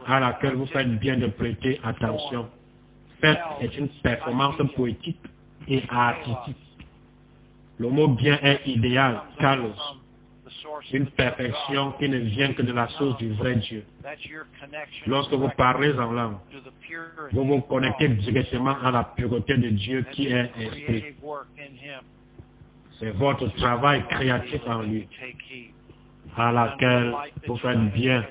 Speaker 2: à laquelle vous faites bien de prêter attention. Cette est une performance poétique et artistique. Le mot bien est idéal, kalos. Une perfection qui ne vient que de la source du vrai Dieu. Lorsque vous parlez en langue, vous vous connectez directement à la pureté de Dieu qui est esprit. C'est votre travail créatif en lui, à laquelle vous faites bien,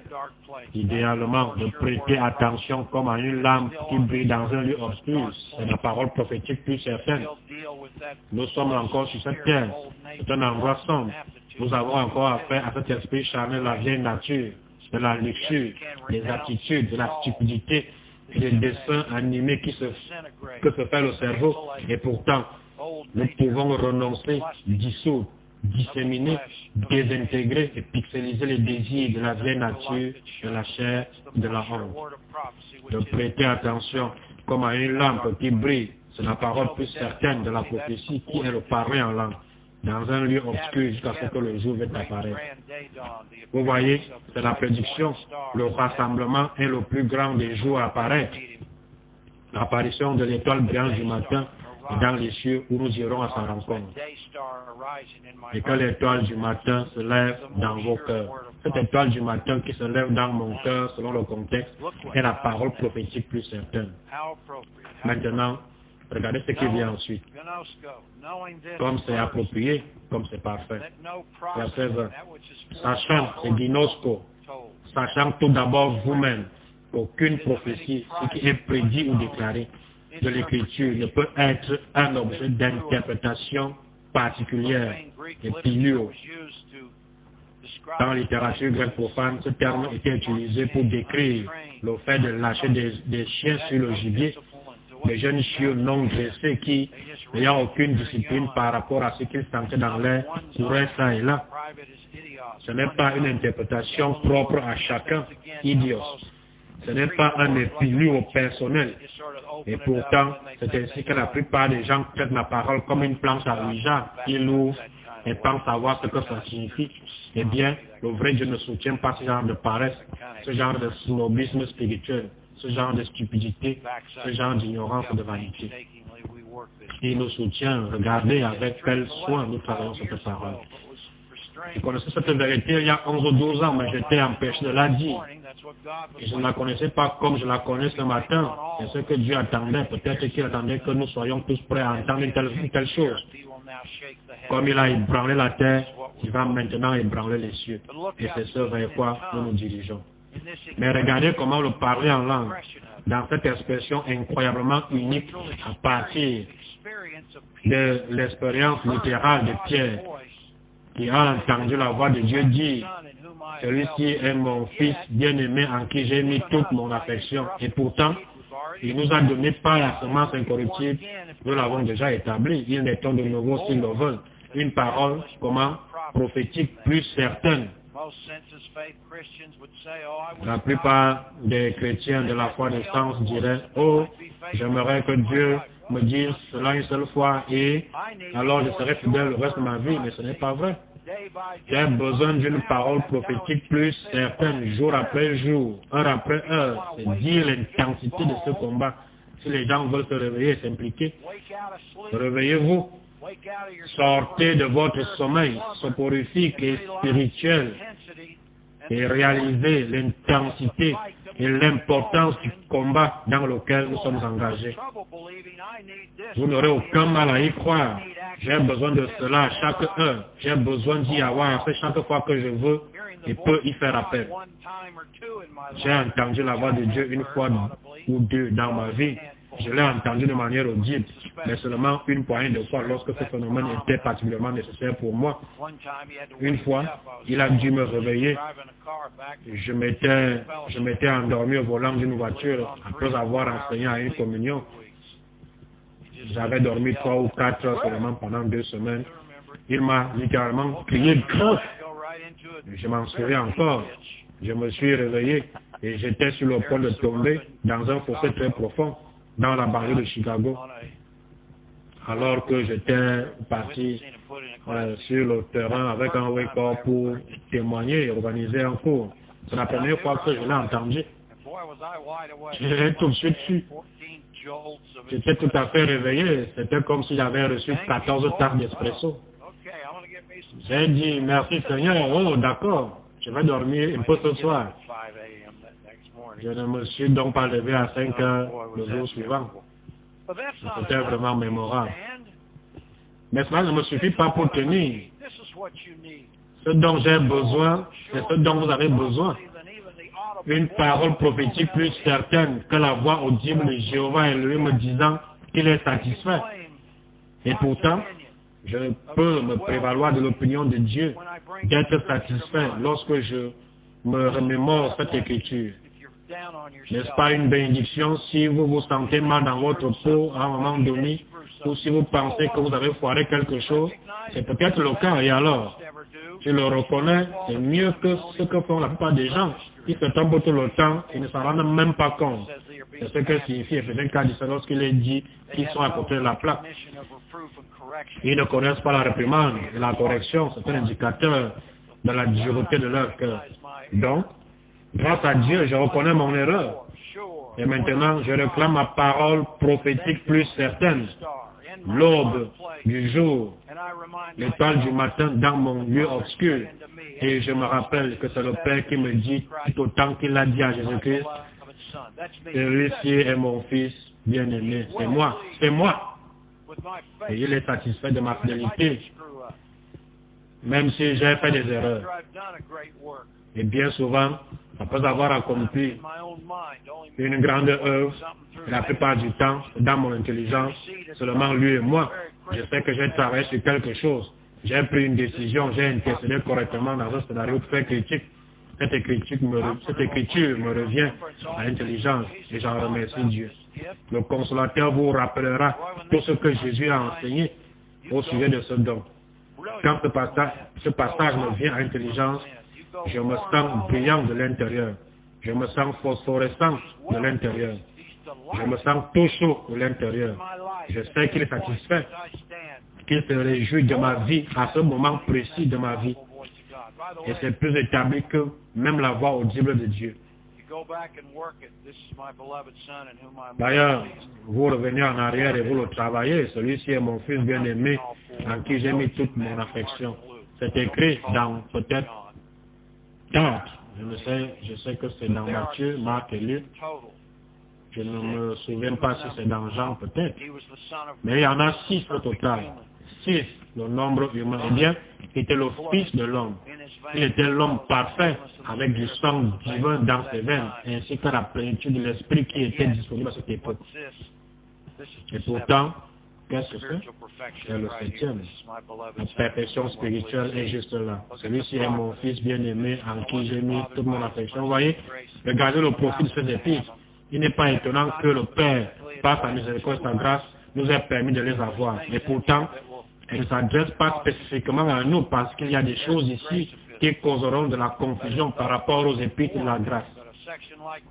Speaker 2: idéalement, de prêter attention comme à une lampe qui brille dans un lieu obscur. C'est la parole prophétique plus certaine. Nous sommes encore sur cette terre. C'est un endroit sombre. Nous avons encore affaire à cet esprit charnel de la vieille nature, de la luxure, des attitudes, de la stupidité et des dessins animés que se fait le cerveau. Et pourtant, nous pouvons renoncer, dissoudre, disséminer, désintégrer et pixeliser les désirs de la vieille nature, de la chair, de la honte. De prêter attention comme à une lampe qui brille, c'est la parole plus certaine de la prophétie qui est le parler en langue, dans un lieu obscur jusqu'à ce que le jour vienne apparaître. Vous voyez, c'est la prédiction, le rassemblement est le plus grand des jours à apparaître. L'apparition de l'étoile brillante du matin et dans les cieux où nous irons à sa rencontre. Et que l'étoile du matin se lève dans vos cœurs. Cette étoile du matin qui se lève dans mon cœur, selon le contexte, est la parole prophétique plus certaine. Maintenant, regardez ce qui vient ensuite. Comme c'est approprié, comme c'est parfait. Verset 20. Sachant, c'est ginosko, sachant tout d'abord vous-même, qu'aucune prophétie, ce qui est prédit ou déclaré de l'Écriture, ne peut être un objet d'interprétation particulière et pilure. Dans la littérature grecque profane, ce terme était utilisé pour décrire le fait de lâcher des chiens sur le gibier, des jeunes chiots non dressés qui, n'ayant aucune discipline par rapport à ce qu'ils sentaient dans l'air, couraient ça et là. Ce n'est pas une interprétation propre à chacun, idios. Ce n'est pas un épilure personnel. Et pourtant, c'est ainsi que la plupart des gens traitent la parole comme une planche à Ouija. Ils l'ouvrent et pensent savoir ce que ça signifie. Eh bien, le vrai Dieu ne soutient pas ce genre de paresse, ce genre de snobisme spirituel, ce genre de stupidité, ce genre d'ignorance et de vanité. Il nous soutient. Regardez avec quel soin nous travaillons cette parole. Je connaissais cette vérité il y a 11 ou 12 ans, mais j'étais empêché de la dire. Et je ne la connaissais pas comme je la connais ce matin. C'est ce que Dieu attendait. Peut-être qu'il attendait que nous soyons tous prêts à entendre une telle chose. Comme il a ébranlé la terre, il va maintenant ébranler les cieux. Et c'est ce vers quoi nous nous dirigeons. Mais regardez comment le parler en langue, dans cette expression incroyablement unique à partir de l'expérience littérale de Pierre, qui a entendu la voix de Dieu dire, celui-ci est mon fils bien-aimé en qui j'ai mis toute mon affection. Et pourtant, il nous a donné par la semence incorruptible, nous l'avons déjà établi, ils n'étant de nouveau s'ils le veulent. Une parole, comment, prophétique plus certaine. La plupart des chrétiens de la foi de sens diraient, oh, j'aimerais que Dieu me dise cela une seule fois et alors je serai fidèle le reste de ma vie, mais ce n'est pas vrai. J'ai besoin d'une parole prophétique plus certaine, jour après jour, heure après heure. C'est dire l'intensité de ce combat. Si les gens veulent se réveiller et s'impliquer, réveillez-vous. Sortez de votre sommeil soporifique et spirituel et réalisez l'intensité et l'importance du combat dans lequel nous sommes engagés. Vous n'aurez aucun mal à y croire. J'ai besoin de cela chaque heure. J'ai besoin d'y avoir fait chaque fois que je veux et peux y faire appel. J'ai entendu la voix de Dieu une fois ou deux dans ma vie. Je l'ai entendu de manière audible, mais seulement une poignée de fois lorsque ce phénomène était particulièrement nécessaire pour moi. Une fois, il a dû me réveiller. Je m'étais endormi au volant d'une voiture après avoir enseigné à une communion. J'avais dormi 3 ou 4 heures seulement pendant 2 semaines. Il m'a littéralement crié grave. Je m'en souviens encore. Je me suis réveillé et j'étais sur le point de tomber dans un fossé très profond dans la banlieue de Chicago, alors que j'étais parti sur le terrain avec un wake-up pour témoigner et organiser un cours. C'est la première fois que je l'ai entendu. J'ai tout de suite su. J'étais tout à fait réveillé. C'était comme si j'avais reçu 14 tasses d'espresso. J'ai dit, merci Seigneur. Oh, d'accord. Je vais dormir un peu ce soir. Je ne me suis donc pas levé à 5 heures le jour suivant. C'était vraiment mémorable. Mais cela ne me suffit pas pour tenir. Ce dont j'ai besoin, c'est ce dont vous avez besoin. Une parole prophétique plus certaine que la voix audible de Jéhovah élevé me disant qu'il est satisfait. Et pourtant, je peux me prévaloir de l'opinion de Dieu d'être satisfait lorsque je me remémore cette écriture. N'est-ce pas une bénédiction si vous vous sentez mal dans votre peau à un moment donné, ou si vous pensez que vous avez foiré quelque chose? C'est peut-être le cas, et alors, je le reconnais, c'est mieux que ce que font la plupart des gens. Ils se tombent tout le temps, ils ne s'en rendent même pas compte. C'est ce que signifie Ephésiens 4 lorsqu'il est dit qu'ils sont à côté de la plaque. Ils ne connaissent pas la réprimande et la correction, c'est un indicateur de la dureté de leur cœur. Donc, grâce à Dieu, je reconnais mon erreur. Et maintenant, je réclame ma parole prophétique plus certaine. l'aube du jour, l'étoile du matin dans mon lieu obscur. Et je me rappelle que c'est le Père qui me dit, tout autant qu'il a dit à Jésus-Christ, celui-ci est mon Fils bien-aimé. C'est moi, c'est moi. Et il est satisfait de ma fidélité, même si j'ai fait des erreurs. Et bien souvent, après avoir accompli une grande œuvre, la plupart du temps, dans mon intelligence, seulement lui et moi, je sais que j'ai travaillé sur quelque chose. J'ai pris une décision, j'ai intercédé correctement dans un scénario très critique. Cette écriture me revient à l'intelligence et j'en remercie Dieu. Le consolateur vous rappellera tout ce que Jésus a enseigné au sujet de ce don. Quand ce passage me vient à l'intelligence, je me sens brillant de l'intérieur. Je me sens phosphorescent de l'intérieur. Je me sens tout chaud de l'intérieur. Je sais qu'il est satisfait, qu'il se réjouit de ma vie à ce moment précis de ma vie. Et c'est plus établi que même la voix audible de Dieu. D'ailleurs, vous revenez en arrière et vous le travaillez. Celui-ci est mon Fils bien-aimé en qui j'ai mis toute mon affection. C'est écrit dans peut-être 4. Je sais que c'est dans Matthieu, Marc et Luc. Je ne me souviens pas si c'est dans Jean peut-être. Mais il y en a 6 au total. 6, le nombre humain. Eh bien, il était le Fils de l'homme. Il était l'homme parfait avec du sang divin dans ses veines, ainsi que la plénitude de l'Esprit qui était disponible à cette époque. Et pourtant, qu'est-ce que c'est? C'est le 7e. La perfection spirituelle est juste là. Celui-ci est mon Fils bien-aimé en qui j'ai mis toute mon affection. Vous voyez, regardez le profil de ces épîtres. Il n'est pas étonnant que le Père, par sa miséricorde et sa grâce, nous ait permis de les avoir. Et pourtant, elle ne s'adresse pas spécifiquement à nous parce qu'il y a des choses ici qui causeront de la confusion par rapport aux épîtres de la grâce.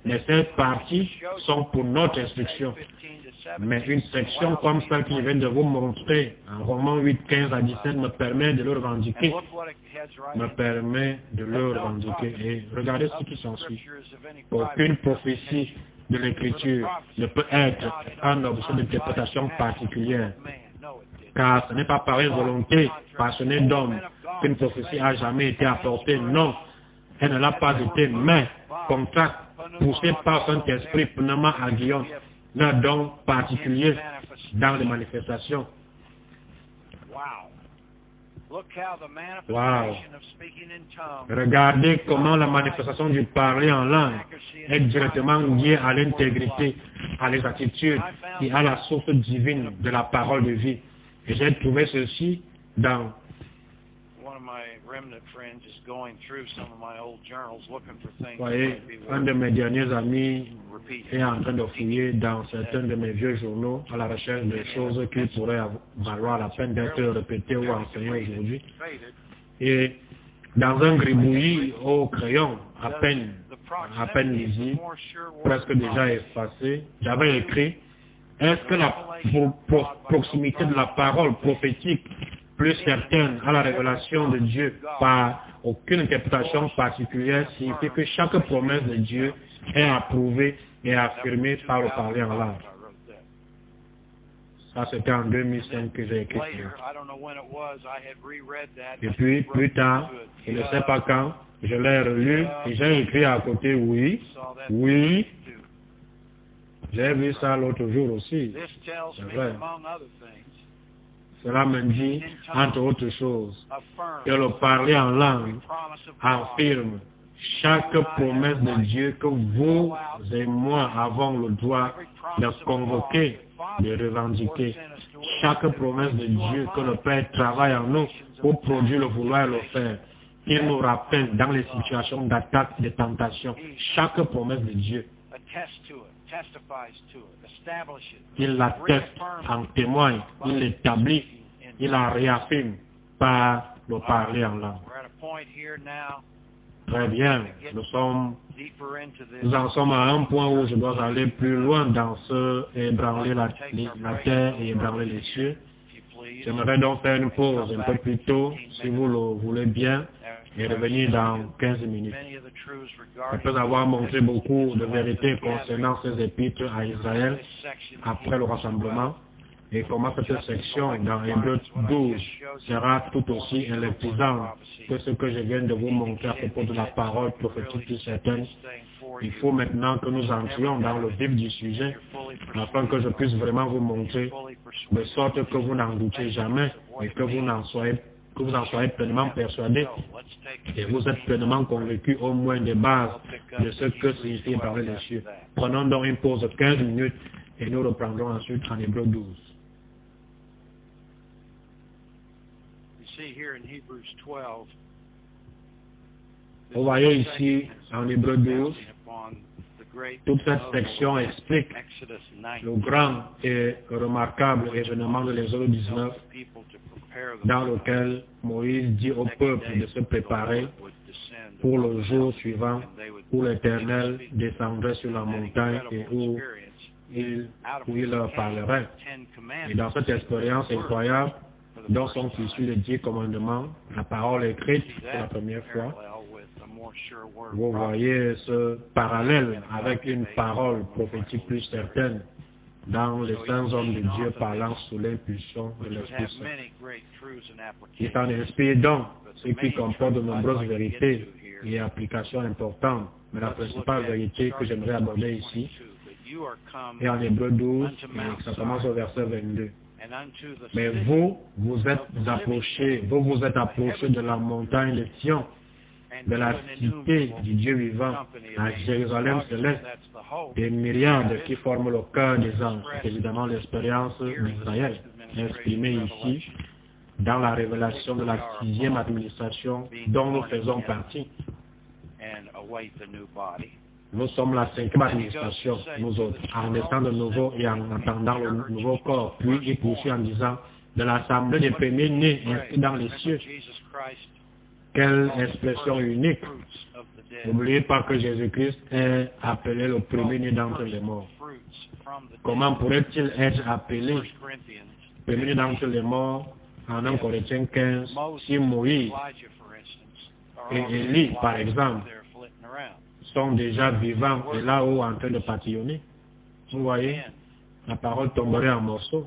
Speaker 2: Mais ces parties sont pour notre instruction. Mais une section comme celle que je viens de vous montrer en Romains 8, 15 à 17 me permet de le revendiquer. Et regardez ce qui s'ensuit. Aucune prophétie de l'Écriture ne peut être un objet d'interprétation particulière. Car ce n'est pas par une volonté passionnée d'homme qu'une prophétie a jamais été apportée. Non, elle ne l'a pas été, mais contrainte, poussée par Saint-Esprit, pleinement aiguillon, d'un don particulier dans les manifestations. Wow. Regardez comment la manifestation du parler en langue est directement liée à l'intégrité, à l'exactitude et à la source divine de la parole de vie. Et j'ai trouvé ceci dans voyez, un de mes derniers amis est en train de fouiller dans certains de mes vieux journaux à la recherche de choses qui pourraient valoir la peine d'être répétées ou enseignées aujourd'hui. Et dans un gribouillis au crayon, à peine lisible, presque déjà effacé, j'avais écrit: est-ce que la proximité de la parole prophétique plus certaine à la révélation de Dieu par aucune interprétation particulière signifie que chaque promesse de Dieu est approuvée et affirmée par le parler en langue? Ça, c'était en 2005 que j'ai écrit ça. Et puis, plus tard, je ne sais pas quand, je l'ai relu et j'ai écrit à côté oui, oui. J'ai vu ça l'autre jour aussi. C'est vrai. Cela me dit, entre autres choses, que le parler en langue affirme chaque promesse de Dieu que vous et moi avons le droit de convoquer, de revendiquer. Chaque promesse de Dieu que le Père travaille en nous pour produire le vouloir et le faire. Il nous rappelle dans les situations d'attaque, de tentation, chaque promesse de Dieu. Il l'atteste, en témoigne, il l'établit, il la réaffirme par le parler en langue. Très bien, nous en sommes à un point où je dois aller plus loin dans ce ébranler la terre et ébranler les cieux. J'aimerais donc faire une pause un peu plus tôt, si vous le voulez bien, et revenir dans 15 minutes. Après avoir montré beaucoup de vérités concernant ces épîtres à Israël, après le rassemblement, et comment cette section dans Hébreux 12 sera tout aussi électrisante que ce que je viens de vous montrer à propos de la parole prophétique plus certaine. Il faut maintenant que nous entrions dans le vif du sujet afin que je puisse vraiment vous montrer de sorte que vous n'en doutez jamais et que vous en soyez pleinement persuadés et vous êtes pleinement convaincus au moins des bases de ce que signifie parler les cieux. Prenons donc une pause de 15 minutes et nous reprendrons ensuite en Hébreux 12. Vous voyez ici en Hébreux 12, toute cette section explique le grand et remarquable événement de l'Exode 19 dans lequel Moïse dit au peuple de se préparer pour le jour suivant où l'Éternel descendrait sur la montagne et où il leur parlerait. Et dans cette expérience incroyable dont sont issus les 10 commandements, la parole écrite pour la première fois, vous voyez ce parallèle avec une parole prophétique plus certaine dans les saints hommes de Dieu parlant sous l'impulsion de l'Esprit Saint. Il s'en inspire donc, ce qui comporte de nombreuses vérités et applications importantes. Mais la principale vérité que j'aimerais aborder ici est en Hébreux 12, et ça commence au verset 22. Mais vous vous êtes approchés de la montagne de Sion, de la cité du Dieu vivant, à Jérusalem céleste, des myriades qui forment le cœur des anges. C'est évidemment l'expérience d'Israël, exprimée ici dans la révélation de la 6e administration dont nous faisons partie. Nous sommes la 5e administration, nous autres, en naissant de nouveau et en attendant le nouveau corps. Puis il poursuit en disant, de l'assemblée des premiers-nés inscrits dans les cieux. Quelle expression unique! N'oubliez pas que Jésus-Christ est appelé le premier-né d'entre les morts. Comment pourrait-il être appelé premier-né d'entre les morts en 1 Corinthiens 15 si Moïse et Élie, par exemple, sont déjà vivants et là-haut en train de papillonner? Vous voyez, la parole tomberait en morceaux.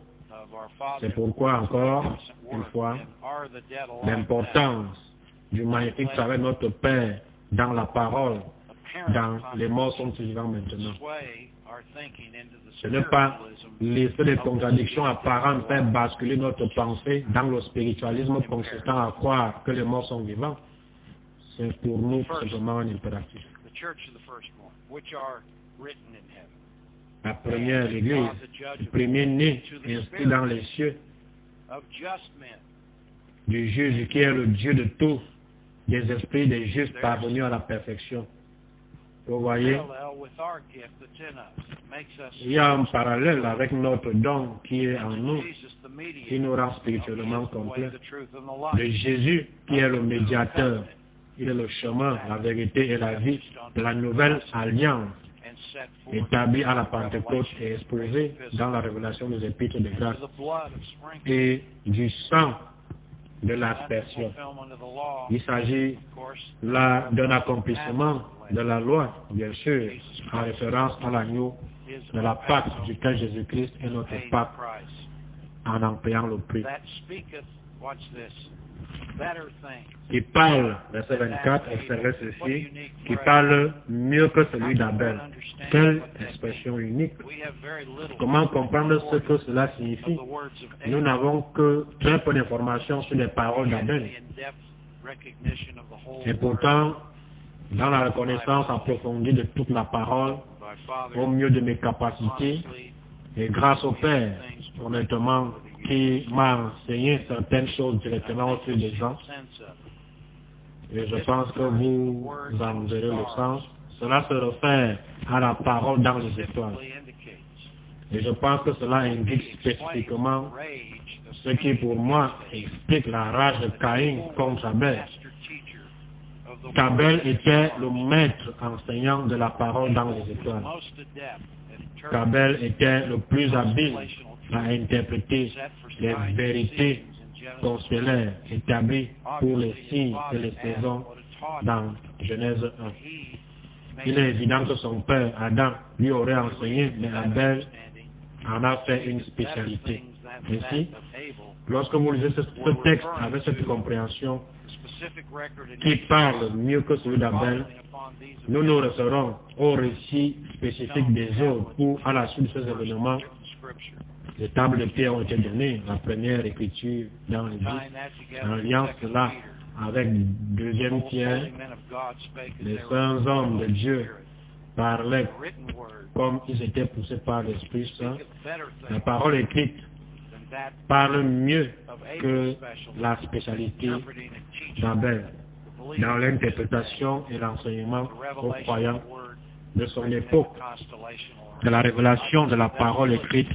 Speaker 2: C'est pourquoi, encore une fois, l'importance du magnifique travail de notre Père dans la parole, dans les morts sont vivants maintenant. Ce n'est pas laisser les contradictions apparentes faire basculer notre pensée dans le spiritualisme consistant à croire que les morts sont vivants. C'est pour nous simplement un impératif. La première église, le premier-né inscrit dans les cieux, du juge qui est le Dieu de tous, des esprits des justes parvenus à la perfection. Vous voyez, il y a un parallèle avec notre don qui est en nous, qui nous rend spirituellement complets. De Jésus qui est le médiateur, il est le chemin, la vérité et la vie de la nouvelle alliance établie à la Pentecôte et exposée dans la révélation des épîtres de grâce et du sang de l'aspersion. Il s'agit là d'un accomplissement de la loi, bien sûr, en référence à l'agneau de la Pâque duquel Jésus-Christ est notre Pâque en payant le prix. Qui parle, verset 24, observez ceci, qui parle mieux que celui d'Abel. Quelle expression unique! Comment comprendre ce que cela signifie? Nous n'avons que très peu d'informations sur les paroles d'Abel. Et pourtant, dans la reconnaissance approfondie de toute la parole, au mieux de mes capacités, et grâce au Père, honnêtement, qui m'a enseigné certaines choses directement au fil des ans, et je pense que vous en verrez le sens. Cela se réfère à la parole dans les étoiles. Et je pense que cela indique spécifiquement ce qui pour moi explique la rage de Caïn contre Abel. Qu'Abel était le maître enseignant de la parole dans les étoiles. Qu'Abel était le plus habile à interpréter les vérités constellaires établies pour les signes et les saisons dans Genèse 1. Il est évident que son père, Adam, lui aurait enseigné, mais Abel en a fait une spécialité. Ainsi, lorsque vous lisez ce texte avec cette compréhension qui parle mieux que celui d'Abel, nous nous référons au récit spécifique des autres où, à la suite de ces événements, les tables de pierre ont été données, la première écriture dans l'Église, en liant cela avec 2 Pierre, les saints hommes de Dieu parlaient comme ils étaient poussés par l'Esprit Saint. La parole écrite parle mieux que la spécialité d'Abel dans l'interprétation et l'enseignement aux croyants de son époque, de la révélation de la parole écrite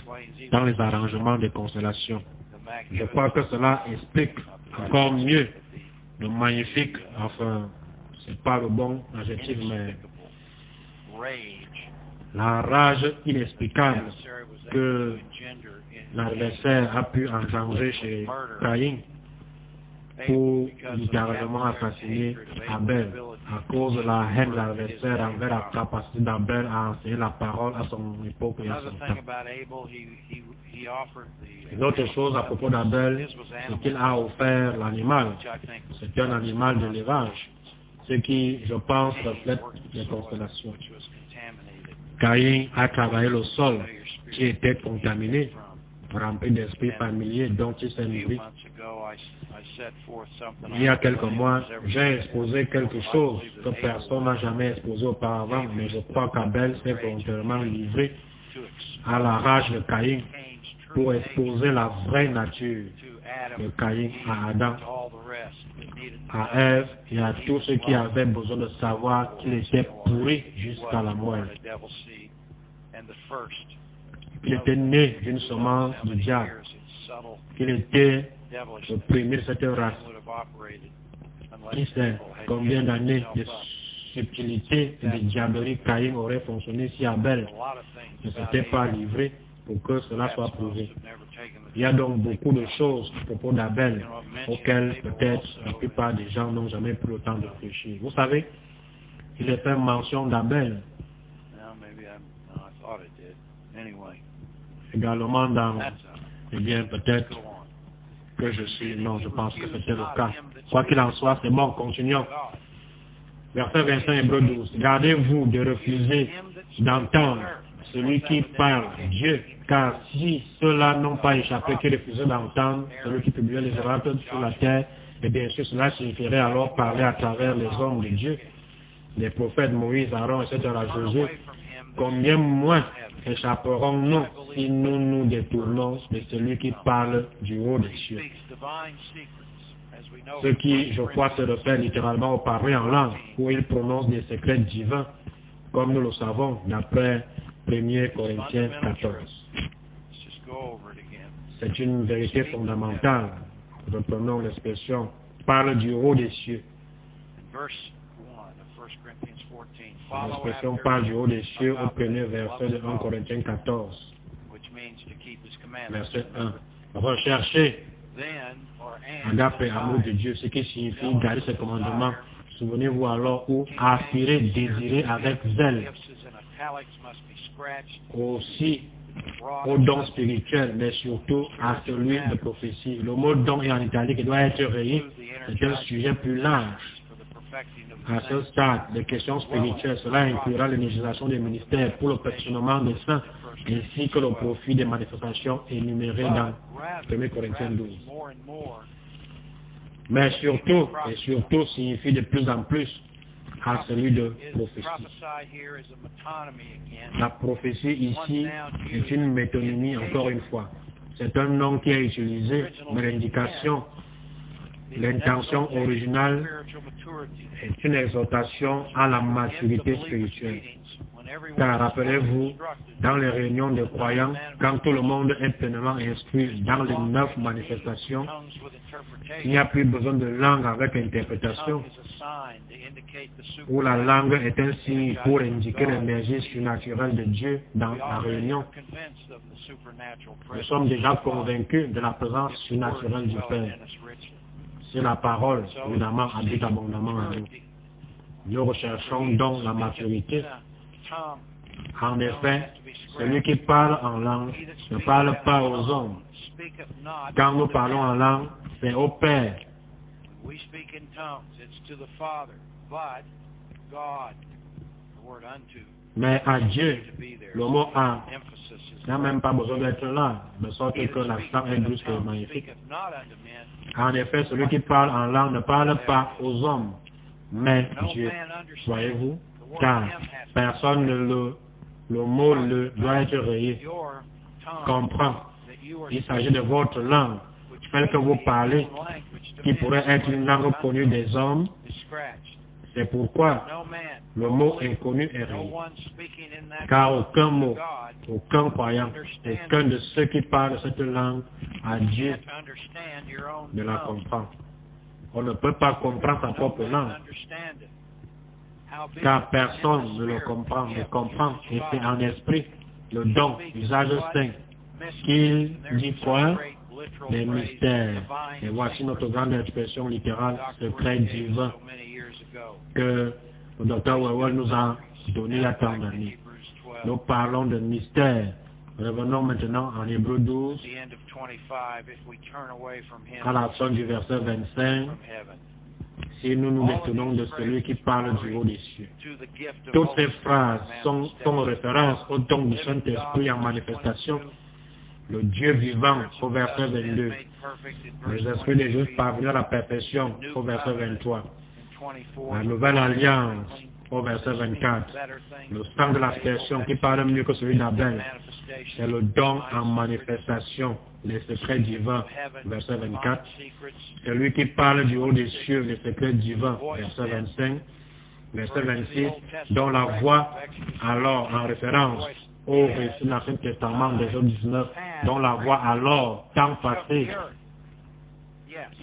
Speaker 2: dans les arrangements des constellations. Je crois que cela explique encore mieux le magnifique, enfin, c'est pas le bon adjectif, mais la rage inexplicable que l'adversaire a pu engendrer chez Caïn pour littéralement assassiner Abel à cause de la haine de l'adversaire envers la capacité d'Abel à enseigner la parole à son époque et à son temps. Une autre chose à propos d'Abel, c'est qu'il a offert l'animal. C'est un animal de l'élevage, ce qui, je pense, reflète les constellations. Caïn a travaillé le sol qui était contaminé, rempli d'esprits familiers dont il s'est nourri. Il y a quelques mois, j'ai exposé quelque chose que personne n'a jamais exposé auparavant, mais je crois qu'Abel s'est volontairement livré à la rage de Caïn pour exposer la vraie nature de Caïn à Adam, à Ève et à tous ceux qui avaient besoin de savoir qu'il était pourri jusqu'à la moelle. Il était né d'une semence du diable. Il était le premier de cette race. Qui sait combien d'années de subtilité et de diablerie Caïn aurait fonctionné si Abel ne s'était pas livré pour que cela soit prouvé. Il y a donc beaucoup de choses à propos d'Abel auxquelles peut-être la plupart des gens n'ont jamais pris le temps de réfléchir. Vous savez, il est fait mention d'Abel également dans, eh bien peut-être que je pense que c'était le cas. Quoi qu'il en soit, c'est bon, continuons. Verset 25, Hébreux 12. Gardez-vous de refuser d'entendre celui qui parle, Dieu, car si ceux-là n'ont pas échappé, qui refusaient d'entendre celui qui publiait les oracles sur la terre, et bien sûr cela signifierait alors parler à travers les hommes de Dieu, les prophètes Moïse, Aaron, etc., Josué. Combien moins échapperons-nous si nous nous détournons de celui qui parle du haut des cieux? Ce qui, je crois, se réfère littéralement au parler en langue, où il prononce des secrets divins, comme nous le savons, d'après 1 Corinthiens 14. C'est une vérité fondamentale. Reprenons l'expression, parle du haut des cieux. L'expression parle du haut des cieux au premier verset de 1 Corinthiens 14. Verset 1. Recherchez agape et amour de Dieu, ce qui signifie garder ses commandements. Souvenez-vous alors où aspirer, désirer avec zèle. Aussi au don spirituel, mais surtout à celui de prophétie. Le mot don est en italique et doit être rayé. C'est un sujet plus large. À ce stade, les questions spirituelles, cela inclura l'énergisation des ministères pour le perfectionnement des saints, ainsi que le profit des manifestations énumérées dans 1 Corinthiens 12. Mais surtout, et surtout signifie de plus en plus à celui de prophétie. La prophétie ici est une métonymie encore une fois. C'est un nom qui est utilisé, mais l'indication, l'intention originale est une exhortation à la maturité spirituelle. Car rappelez-vous, dans les réunions de croyants, quand tout le monde est pleinement instruit dans les 9 manifestations, il n'y a plus besoin de langue avec interprétation, où la langue est un signe pour indiquer l'énergie surnaturelle de Dieu dans la réunion. Nous sommes déjà convaincus de la présence surnaturelle du Père. C'est la parole, évidemment, habite abondamment en nous. Nous recherchons donc la maturité. En effet, celui qui parle en langue ne parle pas aux hommes, Quand nous parlons en langue, c'est au Père.
Speaker 1: We speak in tongues, it's to the Father, but God, the word unto,
Speaker 2: Mais à Dieu,
Speaker 1: to be there.
Speaker 2: le mot à
Speaker 1: Emphasis is
Speaker 2: n'a même pas besoin d'être là, de sorte que l'accent est brusque et magnifique.
Speaker 1: speaketh not unto men,
Speaker 2: En effet, celui qui parle en langue ne parle pas aux hommes, mais
Speaker 1: no
Speaker 2: Dieu.
Speaker 1: man understands.
Speaker 2: Voyez-vous?
Speaker 1: The word
Speaker 2: Car
Speaker 1: him hath
Speaker 2: personne ne le mot le doit être rayé,
Speaker 1: your tongue,
Speaker 2: comprend.
Speaker 1: that you are
Speaker 2: Il s'agit de votre langue, celle que vous parlez, qui pourrait être une langue connue des hommes.
Speaker 1: is scratched.
Speaker 2: C'est pourquoi
Speaker 1: No man,
Speaker 2: le mot inconnu est
Speaker 1: no
Speaker 2: rayé.
Speaker 1: one speaking in that
Speaker 2: Car
Speaker 1: tongue
Speaker 2: aucun mot,
Speaker 1: God
Speaker 2: aucun croyant, aucun de ceux qui parlent cette langue à Dieu
Speaker 1: can't understand your own
Speaker 2: ne la
Speaker 1: tongue.
Speaker 2: comprend. On ne peut pas comprendre sa
Speaker 1: No
Speaker 2: propre
Speaker 1: man
Speaker 2: langue,
Speaker 1: understand it. Howbeit,
Speaker 2: car
Speaker 1: in
Speaker 2: personne
Speaker 1: the
Speaker 2: ne le
Speaker 1: spirit,
Speaker 2: comprend, ne
Speaker 1: gift
Speaker 2: comprend.
Speaker 1: is
Speaker 2: Et c'est
Speaker 1: God.
Speaker 2: en esprit le don, l'usage saint,
Speaker 1: Mysteries,
Speaker 2: qu'il
Speaker 1: and there's
Speaker 2: dit
Speaker 1: some
Speaker 2: quoi?
Speaker 1: great literal
Speaker 2: Des
Speaker 1: phrase,
Speaker 2: mystères.
Speaker 1: divine
Speaker 2: Et voici notre grande expression littérale,
Speaker 1: Dr.
Speaker 2: secret
Speaker 1: Ray gave
Speaker 2: divin,
Speaker 1: so many years ago.
Speaker 2: que le docteur Wewell nous a donné il y a tant d'années.
Speaker 1: Hebrews 12,
Speaker 2: Nous parlons de mystère. Revenons maintenant en Hébreux 12,
Speaker 1: the end of 25, if we turn away from him
Speaker 2: à la fin du verset 25.
Speaker 1: from heaven,
Speaker 2: Si nous nous détournons de celui qui parle du haut des cieux.
Speaker 1: to the gift of
Speaker 2: Toutes ces
Speaker 1: Holy
Speaker 2: phrases
Speaker 1: Spirit
Speaker 2: font
Speaker 1: manifested.
Speaker 2: référence au don du Saint-Esprit en manifestation, le Dieu vivant au verset 22, les esprits des justes parvenus à la perfection au verset 23, la nouvelle alliance au verset 24, le sang de l'aspersion qui parle mieux que celui d'Abel, c'est le don en manifestation, les secrets divins, verset 24, celui qui parle du haut des cieux, les secrets divins, verset 25, verset 26, dont la voix, alors en référence au récit de l'Ancien Testament des Exode 19, dont la voix alors, temps passé,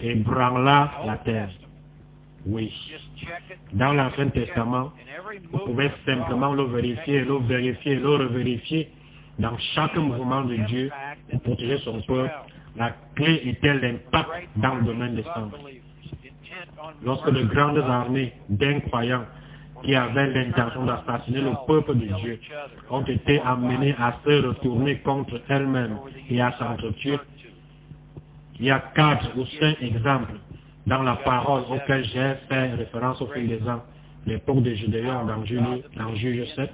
Speaker 2: ébranla la terre. Oui. Dans l'Ancien Testament, vous pouvez simplement le vérifier, le vérifier, le revérifier. Dans chaque mouvement de Dieu pour protéger son peuple, la clé était l'impact dans le domaine des sens. Lorsque de grandes armées d'incroyants qui avaient l'intention d'assassiner le peuple de Dieu ont été amenées à se retourner contre elles-mêmes et à s'entretuer, il y a 4 ou 5 exemples dans la parole auxquels j'ai fait référence au fil des ans. L'époque de Gédéon dans Juge 7,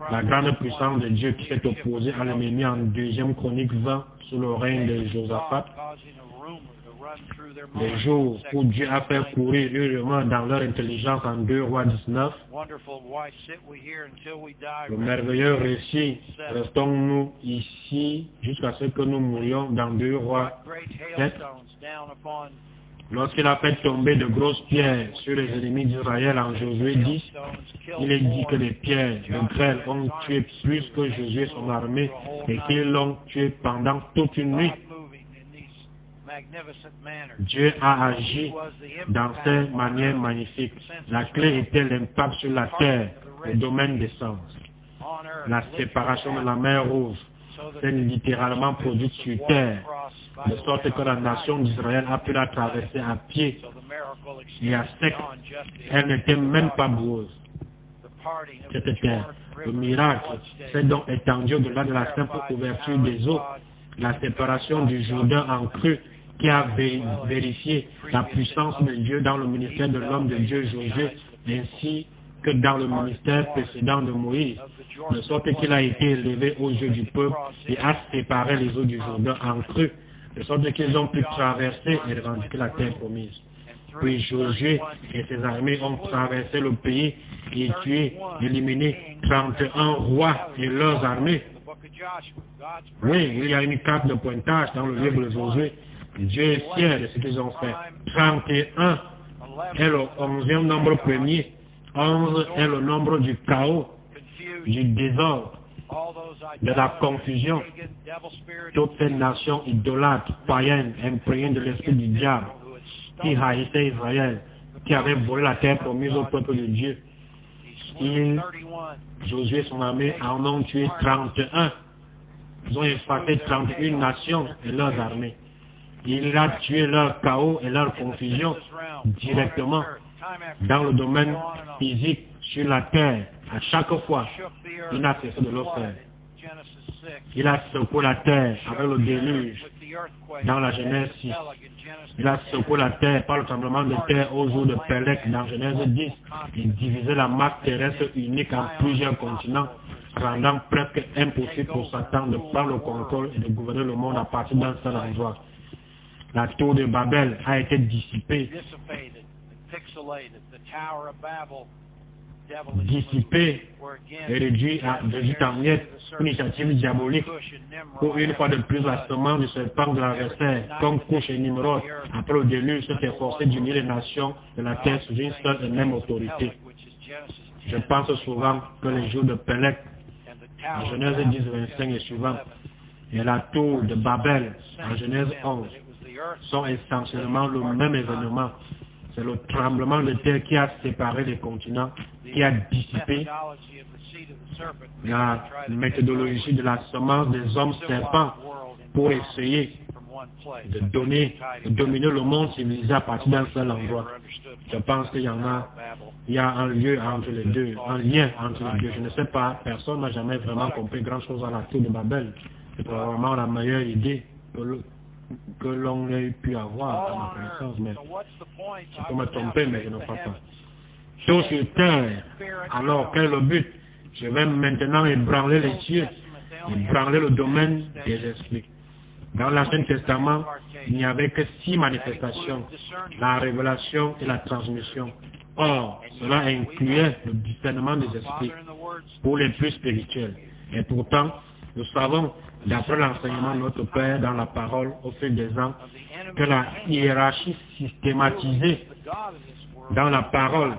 Speaker 2: la grande puissance de Dieu qui s'est opposée à l'ennemi en 2e Chronique 20 sous le règne de Josaphat, les jours où Dieu a fait courir hurlement dans leur intelligence en 2 Rois 19, le merveilleux récit, restons-nous ici jusqu'à ce que nous mourions dans 2 Rois 7, lorsqu'il a fait tomber de grosses pierres sur les ennemis d'Israël en Josué 10, il est dit que les pierres de grêle ont tué plus que Josué et son armée et qu'ils l'ont tué pendant toute une nuit. Dieu a agi dans ces manières magnifiques. La clé était l'impact sur la terre, le domaine des sens. La séparation de la mer Rouge s'est littéralement produite sur terre, de sorte que la nation d'Israël a pu la traverser à pied et à sec. Elle n'était même pas boueuse. Cette terre, le miracle s'est donc étendu au-delà de la simple ouverture des eaux. La séparation du Jourdain en crue qui a vérifié la puissance de Dieu dans le ministère de l'homme de Dieu Josué, ainsi que dans le ministère précédent de Moïse, de sorte qu'il a été élevé aux yeux du peuple et a séparé les eaux du Jourdain en crue, de sorte qu'ils ont pu traverser et revendiquer la terre promise. Puis Josué et ses armées ont traversé le pays et tué, éliminé 31 rois et leurs armées. Oui, il y a une carte de pointage dans le livre de Josué. Dieu est fier de ce qu'ils ont fait. 31 est le 11e nombre premier. 11 est le nombre du chaos, du désordre, de la confusion. Toutes ces nations idolâtres, païennes, imprégnées de l'esprit du diable, qui haïssaient Israël, qui avaient volé la terre promise au peuple de Dieu. Josué et son armée en ont tué 31. Ils ont effacé 31 nations et leurs armées. Il a tué leur chaos et leur confusion directement dans le domaine physique, sur la terre, à chaque fois. Il n'a cessé de le faire. Il a secoué la terre avec le déluge dans la Genèse 6. Il a secoué la terre par le tremblement de terre au jour de Pélec dans Genèse 10. Il divisait la masse terrestre unique en plusieurs continents, rendant presque impossible pour Satan de prendre le contrôle et de gouverner le monde à partir d'un seul endroit. La tour de Babel a été dissipée, et réduit en miettes, une initiative diabolique pour une fois de plus la semence du serpent de l'adversaire, comme Couche et Nimrod, après le déluge, s'est efforcé d'unir les nations de la terre sous une seule et même autorité. Je pense souvent que les jours de Pélec, en Genèse 10, 25 et suivant, et la tour de Babel, en Genèse 11, sont essentiellement le même événement. C'est le tremblement de terre qui a séparé les continents, qui a dissipé la méthodologie de la semence des hommes serpents pour essayer de dominer le monde civilisé à partir d'un seul endroit. Je pense qu'il y a un lieu entre les deux, un lien entre les deux. Je ne sais pas, personne n'a jamais vraiment compris grand chose à la tour de Babel. C'est probablement la meilleure idée que l'on ait pu avoir à ma connaissance, mais je peux me tromper, mais je ne crois pas. Tout sur terre, alors quel est le but? Je vais maintenant ébranler les cieux, ébranler le domaine des esprits. Dans l'Ancien Testament, il n'y avait que 6 manifestations, la révélation et la transmission. Or, cela incluait le discernement des esprits pour les plus spirituels. Et pourtant, nous savons, d'après l'enseignement de notre Père dans la parole au fil des ans, que la hiérarchie systématisée dans la parole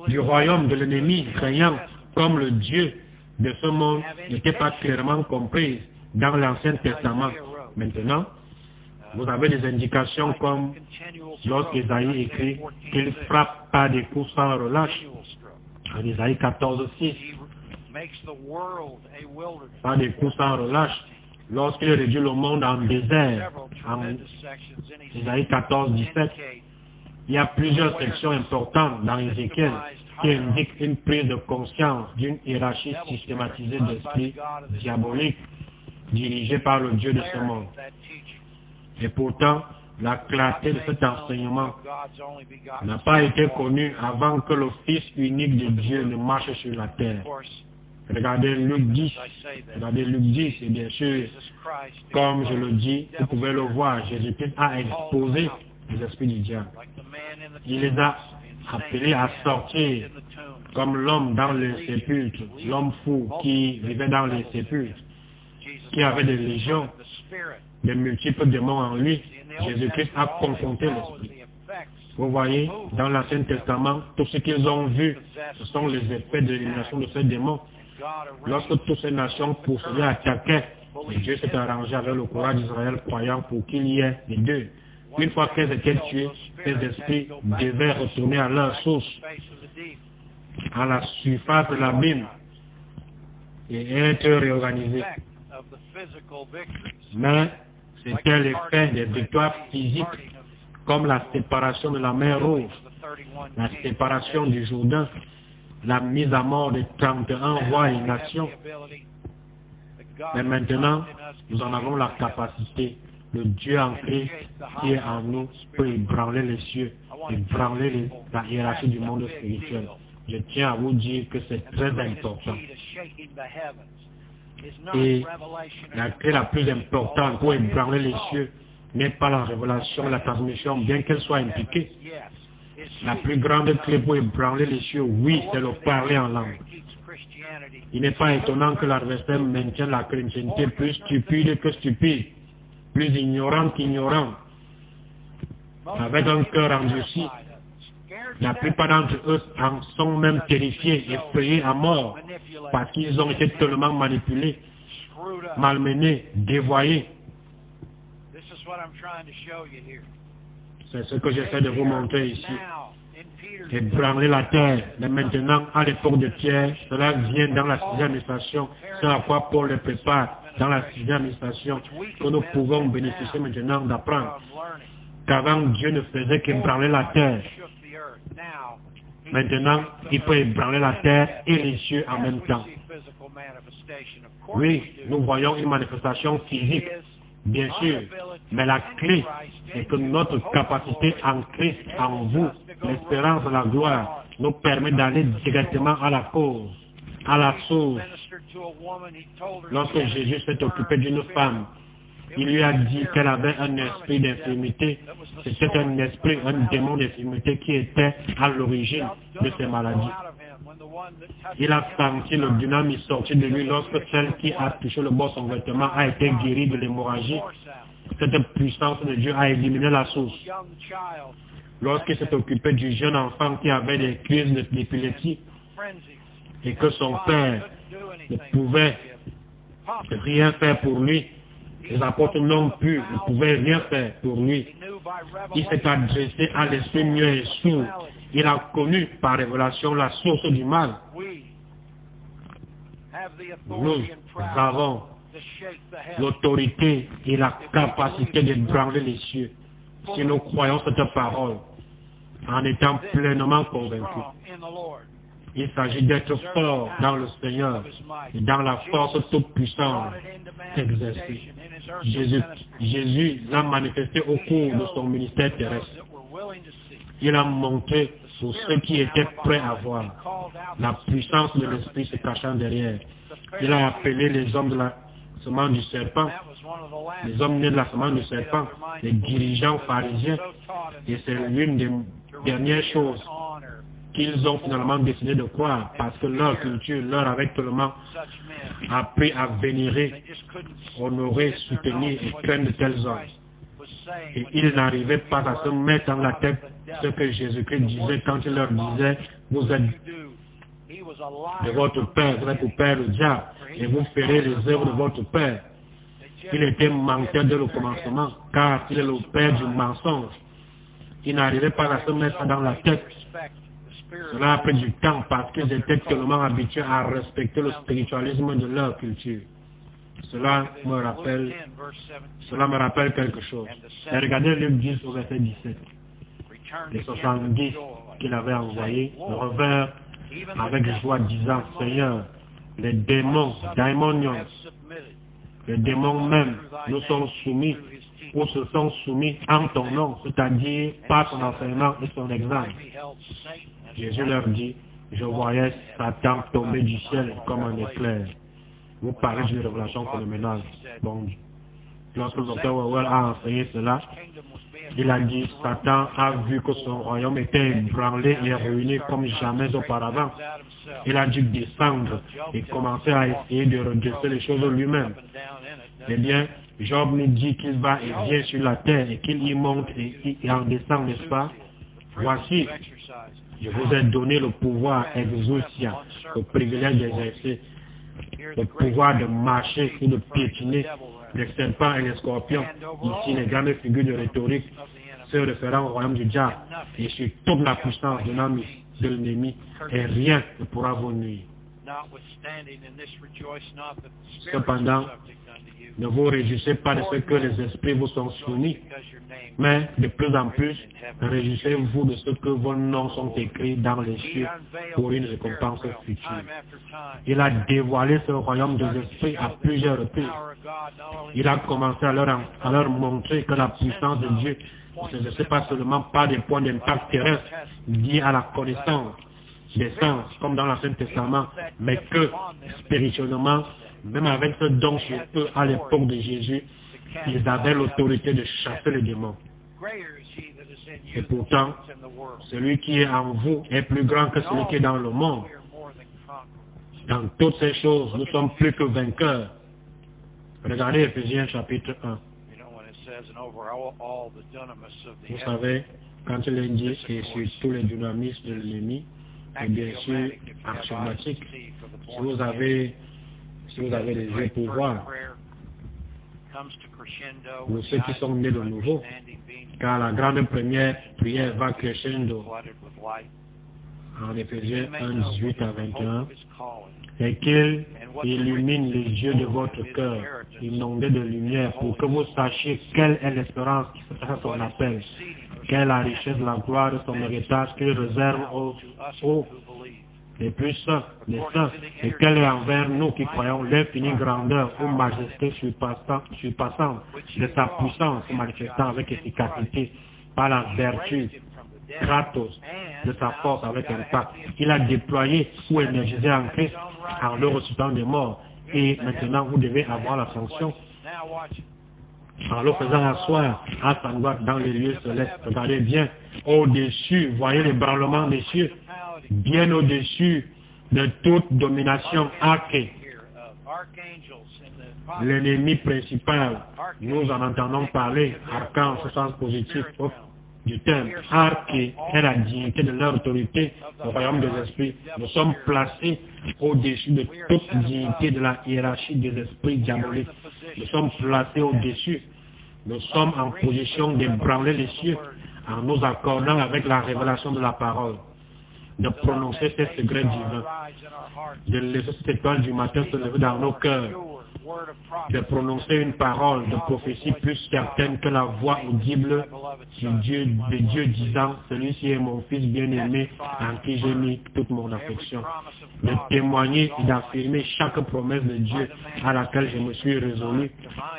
Speaker 2: du royaume de l'ennemi craignant comme le Dieu de ce monde n'était pas clairement comprise dans l'Ancien Testament. Maintenant, vous avez des indications comme lorsqu'Ésaïe écrit qu'il frappe par des coups sans relâche, en Ésaïe 14, 6. Par des coups sans relâche, lorsqu'il réduit le monde en désert, en Ésaïe 14, 17, il y a plusieurs sections importantes dans Ézéchiel qui indiquent une prise de conscience d'une hiérarchie systématisée d'esprit diabolique dirigée par le Dieu de ce monde. Et pourtant, la clarté de cet enseignement n'a pas été connue avant que le Fils unique de Dieu ne marche sur la terre. Regardez Luc 10, et bien sûr, comme je le dis, vous pouvez le voir, Jésus-Christ a exposé les esprits du diable. Il les a appelés à sortir comme l'homme dans les sépulcres, l'homme fou qui vivait dans les sépulcres, qui avait des légions, des multiples démons en lui. Jésus-Christ a confronté l'esprit. Vous voyez, dans l'Ancien Testament, tout ce qu'ils ont vu, ce sont les effets de l'élimination de ces démons. Lorsque toutes ces nations poursuivaient et attaquaient, Dieu s'est arrangé avec le courage d'Israël croyant pour qu'il y ait les deux. Une fois qu'elles étaient tuées, ces esprits devaient retourner à leur source, à la surface de l'abîme, et être réorganisés. Mais c'était l'effet des victoires physiques, comme la séparation de la mer Rouge, la séparation du Jourdain, la mise à mort des 31 rois et nations. Mais maintenant, nous en avons la capacité. Le Dieu en Christ qui est en nous peut ébranler les cieux, ébranler la hiérarchie du monde spirituel. Je tiens à vous dire que c'est très important. Et la clé la plus importante pour ébranler les cieux n'est pas la révélation, la transmission, bien qu'elle soit impliquée. La plus grande clé pour ébranler les cieux, oui, c'est le parler en langue. Il n'est pas étonnant que l'adversaire maintienne la chrétienté plus stupide que stupide, plus ignorant qu'ignorant, avec un cœur endurci. La plupart d'entre eux en sont même terrifiés, effrayés à mort, parce qu'ils ont été tellement manipulés, malmenés, dévoyés. C'est ce que j'essaie de vous montrer ici. Ébranler la terre. Mais maintenant, à l'époque de Pierre, cela vient dans la 6e station. C'est à quoi Paul le prépare dans la 6e station, que nous pouvons bénéficier maintenant d'apprendre qu'avant Dieu ne faisait qu'ébranler la terre. Maintenant, il peut ébranler la terre et les cieux en même temps. Oui, nous voyons une manifestation physique, bien sûr, mais la clé est que notre capacité en Christ, en vous, l'espérance de la gloire, nous permet d'aller directement à la cause, à la source. Lorsque Jésus s'est occupé d'une femme, il lui a dit qu'elle avait un esprit d'infirmité. C'était un esprit, un démon d'infirmité qui était à l'origine de ces maladies. Il a senti le dynamisme sortir de lui lorsque celle qui a touché le bord de son vêtement a été guérie de l'hémorragie. Cette puissance de Dieu a éliminé la source. Lorsqu'il s'est occupé du jeune enfant qui avait des crises d'épilepsie et que son père ne pouvait rien faire pour lui, les apôtres non plus ne pouvaient rien faire pour lui. Il s'est adressé à l'esprit muet et sourd. Il a connu par révélation la source du mal. Nous avons l'autorité et la capacité d'ébranler les cieux si nous croyons cette parole en étant pleinement convaincus. Il s'agit d'être fort dans le Seigneur et dans la force toute puissante exercée. Jésus l'a manifesté au cours de son ministère terrestre. Il a montré pour ceux qui étaient prêts à voir la puissance de l'Esprit se cachant derrière. Il a appelé les hommes de la semence du serpent, les hommes nés de la semence du serpent, les dirigeants pharisiens, et c'est l'une des dernières choses qu'ils ont finalement décidé de croire, parce que leur culture leur avait tellement appris à vénérer, honorer, soutenir et craindre de tels hommes. Et ils n'arrivaient pas à se mettre dans la tête ce que Jésus-Christ disait quand il leur disait, vous êtes de votre père, vous êtes au père le diable, et vous ferez les œuvres de votre père. Il était menteur dès le commencement, car il est le père du mensonge. Ils n'arrivaient pas à se mettre dans la tête. Cela a pris du temps parce qu'ils étaient tellement habitués à respecter le spiritualisme de leur culture. Cela me rappelle quelque chose. Et regardez Luc 10 au verset 17. Les 70 qu'il avait envoyés revinrent avec joie disant, Seigneur, les démons, daimonions, les démons même nous sont soumis ou se sont soumis en ton nom, c'est-à-dire par son enseignement et son exemple. Jésus leur dit, je voyais Satan tomber du ciel comme un éclair. Vous parlez d'une révélation phénoménale. Bon, lorsque le docteur Wawel a enseigné cela, il a dit, Satan a vu que son royaume était ébranlé et ruiné comme jamais auparavant. Il a dû descendre et commencer à essayer de redresser les choses lui-même. Eh bien, Job nous dit qu'il va et vient sur la terre et qu'il y monte et en descend, n'est-ce pas? Voici, je vous ai donné le pouvoir exousia, le privilège d'exercer, le pouvoir de marcher et de piétiner les serpents et les scorpions. Ici, les grandes figures de rhétorique se référant au royaume du diable et sur toute la puissance de l'ennemi, et rien ne pourra vous nuire. Cependant, ne vous réjouissez pas de ce que les esprits vous sont soumis, mais de plus en plus, réjouissez-vous de ce que vos noms sont écrits dans les cieux pour une récompense future. Il a dévoilé ce royaume des esprits à plusieurs reprises. Il a commencé à leur montrer que la puissance de Dieu ne s'exerce pas seulement par des points d'impact terrestres liés à la connaissance des sens, comme dans l'Ancien Testament, mais que spirituellement, même avec ce don sur eux à l'époque de Jésus, ils avaient l'autorité de chasser les démons. Et pourtant, celui qui est en vous est plus grand que celui qui est dans le monde. Dans toutes ces choses, nous sommes plus que vainqueurs. Regardez Éphésiens chapitre 1. Vous savez, quand il est dit, et sur tous les dynamismes de l'ennemi, et bien sûr, axiomatique, si vous avez les yeux pour voir, pour ceux qui sont nés de nouveau, car la grande première prière va crescendo en Éphésiens 1, 18 à 21, et qu'il illumine les yeux de votre cœur, inondés de lumière, pour que vous sachiez quelle est l'espérance qui se à son appel, quelle est la richesse de la gloire de son héritage qu'il réserve les plus saints, les saints, et quelle est envers nous qui croyons l'infinie grandeur ou majesté surpassante de sa puissance manifestant avec efficacité par la vertu, kratos, de sa force avec impact. Il a déployé ou énergisé en Christ en le ressuscitant des morts. Et maintenant, vous devez avoir la sanction en le faisant asseoir à sa droite dans les lieux célestes. Regardez bien, au-dessus, voyez l'ébranlement des cieux, bien au-dessus de toute domination archée. L'ennemi principal, nous en entendons parler, archan, ce sens positif du terme. Arché est la dignité de leur autorité au royaume des esprits. Nous sommes placés au-dessus de toute dignité de la hiérarchie des esprits diaboliques. Nous sommes placés au-dessus. Nous sommes en position d'ébranler les cieux en nous accordant avec la révélation de la parole, de prononcer ces secrets divins, de laisser cette étoile du matin se lever dans nos cœurs, de prononcer une parole de prophétie plus certaine que la voix audible de Dieu disant, celui-ci est mon fils bien-aimé en qui j'ai mis toute mon affection, de témoigner et d'affirmer chaque promesse de Dieu à laquelle je me suis résolu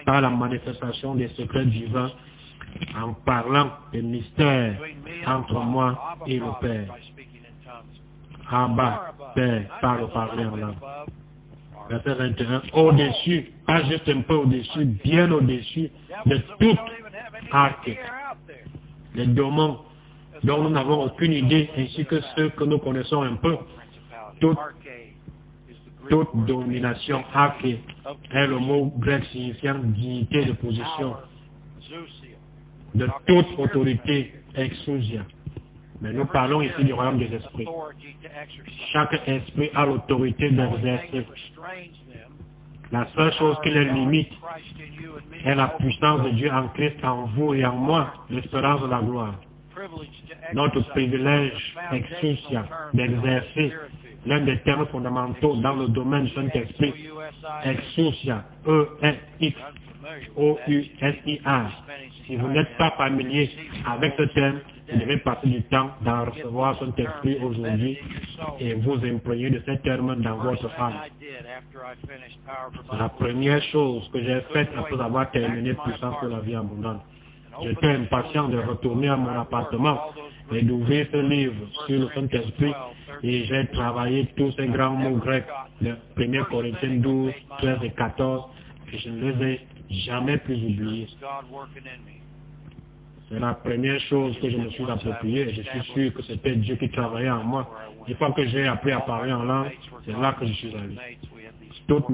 Speaker 2: par la manifestation des secrets divins en parlant des mystères entre moi et le Père. Abba, Père, parle en langue. Verset 21, au-dessus, pas juste un peu au-dessus, bien au-dessus de toute arc. Les démons dont nous n'avons aucune idée, ainsi que ceux que nous connaissons un peu, toute domination, arché, est le mot grec signifiant dignité de position, de toute autorité, exousia. Mais nous parlons ici du royaume des esprits. Chaque esprit a l'autorité d'exercer. La seule chose qui les limite est la puissance de Dieu en Christ, en vous et en moi, l'espérance de la gloire. Notre privilège, exousia, d'exercer l'un des termes fondamentaux dans le domaine du Saint-Esprit, exousia, E-X-O-U-S-I-A. Si vous n'êtes pas familier avec ce terme, vous devez passer du temps d'en recevoir son esprit aujourd'hui et vous imprégner de ces termes dans votre âme. La première chose que j'ai faite après avoir terminé Puissance de la vie abondante, j'étais impatient de retourner à mon appartement et d'ouvrir ce livre sur le Saint-Esprit et j'ai travaillé tous ces grands mots grecs, le 1 Corinthiens 12, 13 et 14, et je ne les ai jamais plus oubliés. C'est la première chose que je me suis appropriée et je suis sûr que c'était Dieu qui travaillait en moi. Une fois que j'ai appris à parler en langue, c'est là que je suis allé. Tous